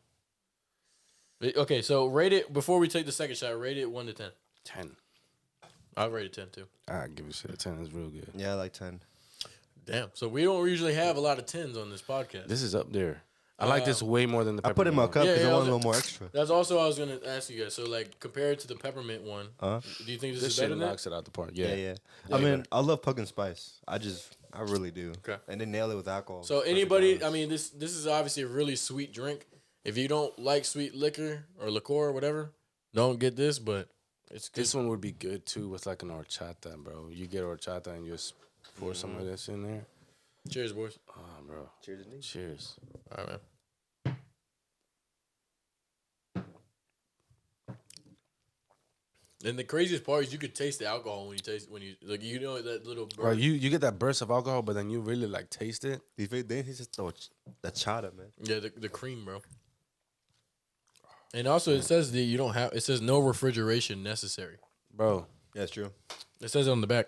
Okay, so rate it before we take the second shot. Rate it 1 to 10. 10. I'll rate it 10 too. I give it shit a 10. It's real good. Yeah, I like 10. Damn. So we don't usually have a lot of 10s on this podcast. This is up there. I like this way more than the I peppermint put it in my one. cup because Yeah, I want a yeah, little more extra. That's also what I was gonna ask you guys. So like compared to the peppermint one, do you think this This is better shit than that? knocks it out the park. Yeah. Yeah. I mean, I love pumpkin spice. I really do. Okay. And they nail it with alcohol. So Perfect anybody, balance. I mean, this is obviously a really sweet drink. If you don't like sweet liquor or liqueur or whatever, don't get this. But it's good. This one would be good too with like an horchata, bro. You get horchata and you just pour some of this in there. Cheers, boys. Oh, bro. Cheers to me. Cheers. All right, man. And the craziest part is you could taste the alcohol when you like that little burst. Right, you get that burst of alcohol, but then you really like taste it. Then he's just the chata, man. Yeah, the cream, bro. And also it says that you don't have. It says no refrigeration necessary. Bro. Yeah, it's true. It says it on the back.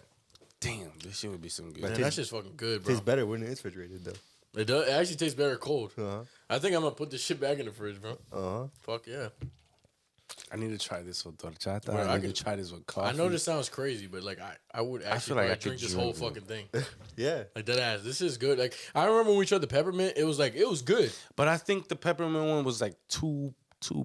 Damn, this shit would be some good. Man, that shit's fucking good, bro. Tastes better when it's refrigerated, though. It does. It actually tastes better cold. Uh-huh. I think I'm gonna put this shit back in the fridge, bro. Uh-huh. Fuck yeah. I need to try this with horchata. Bro, I need to try this with coffee. I know this sounds crazy, but like I would actually feel like I could drink this drink whole it. fucking thing. Yeah. Like that ass. This is good. Like I remember when we tried the peppermint, it was good. But I think the peppermint one was like too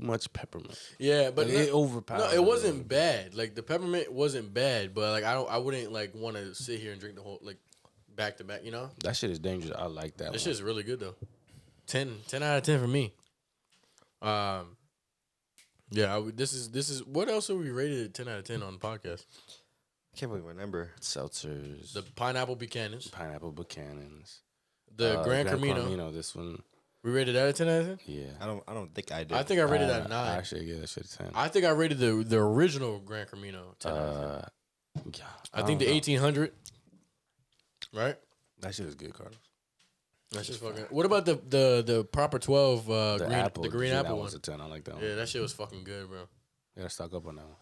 much peppermint. Yeah, but Like, it overpowered. No, it wasn't bad. Like the peppermint wasn't bad, but like I wouldn't like want to sit here and drink the whole like back to back. You know, That shit is dangerous. I like that. that one. shit's really good though. 10 out of 10 for me. Yeah, this is what else are we rated 10 out of 10 on the podcast? I can't really remember. Seltzers. The Pineapple Buchanan's. Pineapple Buchanan's. The Gran Camino. This one. We rated that a 10 out of 10? Yeah. I don't think I did. I think I rated that a 9. I actually give that shit a 10. I think I rated the original Gran Camino 10 out of 10. Yeah. I think the 1800. Right? That shit is good, Carlos. That's just fucking. What about the proper 12 the green apple that one? was a 10. I like that one. Yeah, that shit was fucking good, bro. You gotta stock up on that one.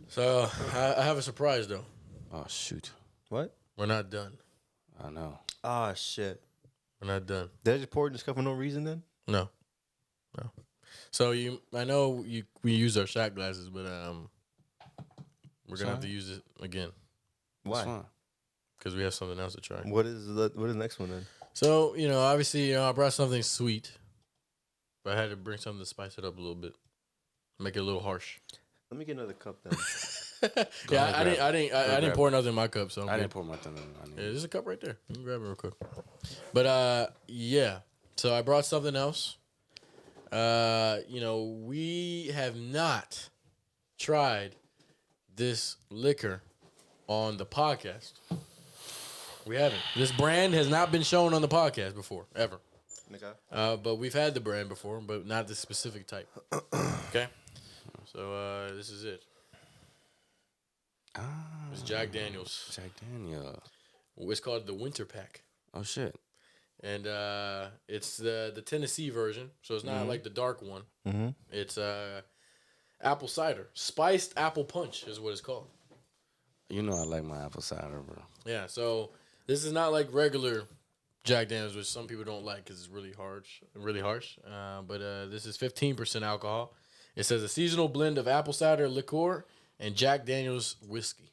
So I have a surprise though. Oh shoot. What? We're not done. I know. Ah, shit. We're not done. Did I just pour it in this cup for no reason then? No. So I know we use our shot glasses, but we're gonna have to use it again Why? because we have something else to try. What is the next one then? So obviously, I brought something sweet, but I had to bring something to spice it up a little bit, make it a little harsh. Let me get another cup then. Yeah, I didn't pour nothing in my cup, so I didn't pour my thing in. Yeah, there's a cup right there. You can grab it real quick. But yeah. So I brought something else. We have not tried this liquor on the podcast. We haven't. This brand has not been shown on the podcast before, ever. Okay. But we've had the brand before, but not this specific type. Okay? So this is it. It's Jack Daniels. Jack Daniel. It's called the Winter Pack. Oh shit. And it's the Tennessee version, so it's not like the dark one. Mm-hmm. It's apple cider. Spiced apple punch is what it's called. You know I like my apple cider, bro. Yeah, so this is not like regular Jack Daniels, which some people don't like because it's really harsh. But this is 15% alcohol. It says a seasonal blend of apple cider liqueur and Jack Daniels whiskey.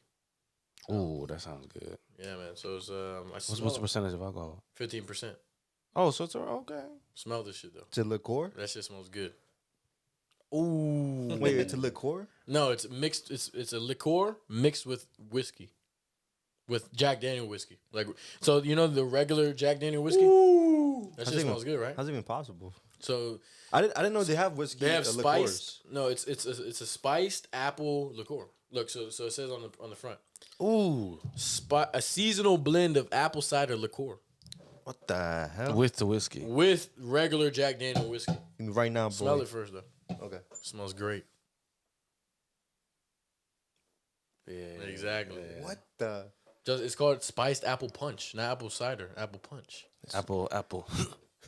Ooh, that sounds good. Yeah, man. So it's What's the percentage of alcohol? 15%. Oh, so it's okay. Smell this shit though. It's a liqueur? That shit smells good. Ooh. Wait, it's a liqueur? No, it's mixed. It's a liqueur mixed with whiskey, with Jack Daniel whiskey. Like so, the regular Jack Daniel whiskey. Ooh. That shit smells good, right? How's it even possible? So I didn't know they have whiskey. they have liqueurs. spiced. No, it's a spiced apple liqueur. Look, so it says on the front. Ooh. A seasonal blend of apple cider liqueur What the hell? With the whiskey. with regular Jack Daniel whiskey. Right now, boy. Smell it first though. Okay. Smells great. Yeah. Exactly. Yeah. What the? It's called spiced apple punch, not apple cider. Apple punch. Apple.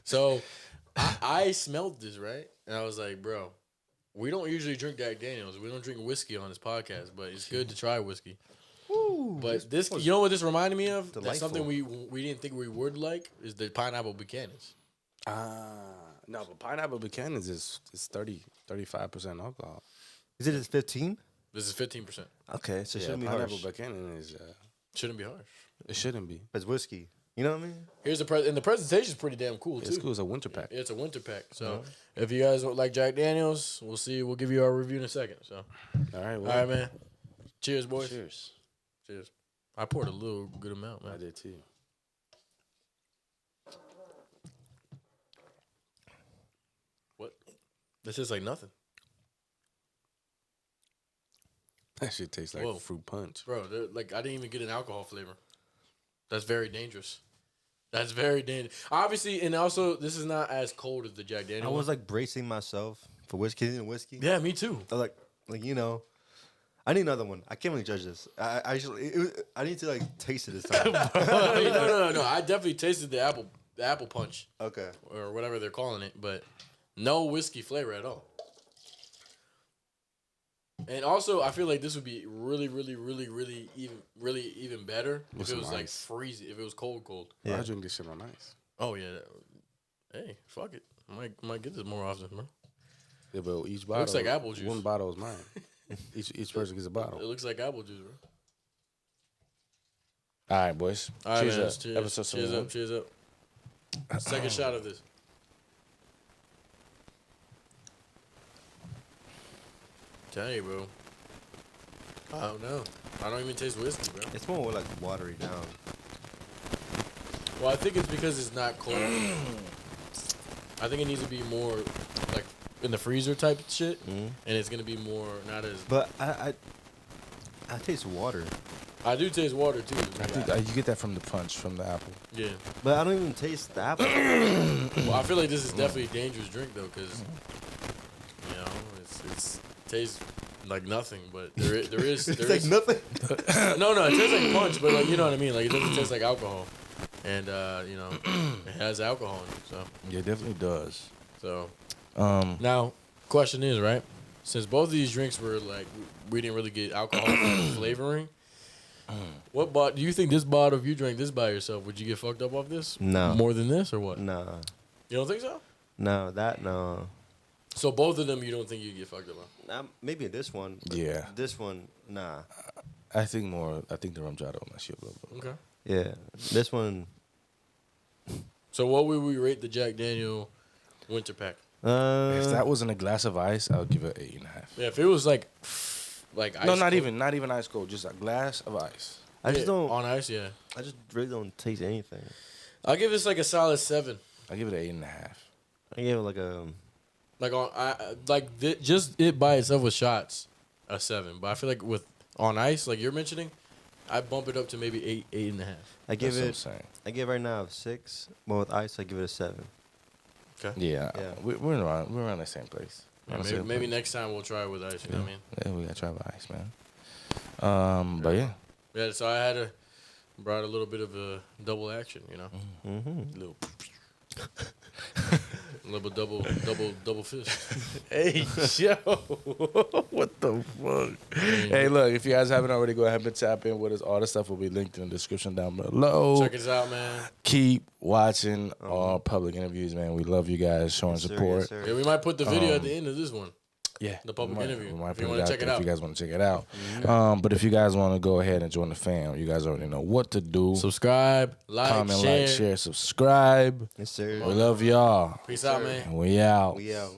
So I smelled this, right? And I was like, bro, we don't usually drink Jack Daniels. We don't drink whiskey on this podcast, but it's good to try whiskey. Ooh, But this you know what this reminded me of? That's Delightful. something we didn't think we would like is the Pineapple Buchanan's. No, but Pineapple Buchanan's is 35% alcohol. Is it 15? This is 15%. Okay, so it Yeah, shouldn't be Pineapple harsh. Buchanan is Shouldn't be harsh. it shouldn't be. It's whiskey. You know what I mean? Here's and the presentation's pretty damn cool too. It's cool. It's a winter pack. It's a winter pack. So if you guys like Jack Daniels, we'll see. We'll give you our review in a second. So All right. all right, man. Cheers, boys. Cheers. Cheers. I poured a little good amount, man. I did too. What? This is like nothing. That shit tastes like Whoa. fruit punch. Bro, I didn't even get an alcohol flavor. That's very dangerous. That's very dangerous. Obviously, and also, this is not as cold as the Jack Daniel. I was like bracing myself for whiskey and whiskey. yeah, me too. I was like I need another one. I can't really judge this. I need to like taste it this time. no. I definitely tasted the apple punch Okay. or whatever they're calling it, but no whiskey flavor at all. And also, I feel like this would be really even better With if it some was like ice. freezing. If it was cold. Yeah. I drink this shit on ice. Oh yeah. Hey, fuck it. I might get this more often, bro. Yeah, but each bottle looks like apple juice. One bottle is mine. each person gets a It bottle. looks like apple juice, bro. All right, boys. All right, cheers man. up. Cheers. Episode Cheers 71. up. Cheers up. Second shot of this. Tell you, bro. I don't know. I don't even taste whiskey, bro. It's more like watery down. Well, I think it's because it's not cold. I think it needs to be more like in the freezer type shit, and it's gonna be more not as. But I taste water. I do taste water too. I think you get that from the punch from the apple. Yeah. But I don't even taste the apple. Well, I feel like this is definitely a dangerous drink though, because you know it tastes like nothing, but there is It's like nothing. no, it tastes like punch, but like you know what I mean. Like it doesn't taste like alcohol, and you know it has alcohol in it. So Yeah, it definitely does. so now question is right, since both of these drinks were like we didn't really get alcohol flavoring. What do you think this bottle, if you drank this by yourself, would you get fucked up off this? No. More than this or what? Nah. You don't think so? No. So both of them you don't think you'd get fucked up on? Maybe this one. Yeah. This one, nah. I think the rum jada will mess you up a little bit. Okay. Yeah. This one. So what would we rate the Jack Daniel Winter Pack? If that wasn't a glass of ice, I would give it 8.5. Yeah, if it was like ice No, not cold- even ice cold, just a glass of ice. I just Yeah, don't. on ice. Yeah, I just really don't taste anything. I'll give this like a solid 7. I give it an 8.5. I gave it like a. Like just it by itself with shots, a 7. But I feel like with on ice, like you're mentioning, I bump it up to maybe 8.5. I give That's what I'm it. saying. I give right now a 6, but with ice, I give it a 7. Okay. Yeah, Yeah. we're around the same place. Yeah, Around the maybe same maybe place. next time we'll try it with ice. You know what I mean? Yeah, we gotta try with ice, man. But yeah. Yeah. So I brought a little bit of a double action. You know, Mm-hmm. little. A little double fist. Hey, yo. What the fuck? Hey, look, if you guys haven't already, go ahead and tap in with us. All the stuff will be linked in the description down below. Check us out, man. Keep watching our public interviews, man. We love you guys showing support. Yeah, we might put the video at the end of this one. Yeah, The public interview. We might If you put wanna it out check it there out. if you guys want to check it out. But if you guys want to go ahead and join the fam, you guys already know what to do. Subscribe, Comment, share. like, share, subscribe. Yes, sir. We love y'all. Peace out, man. And we out. We out.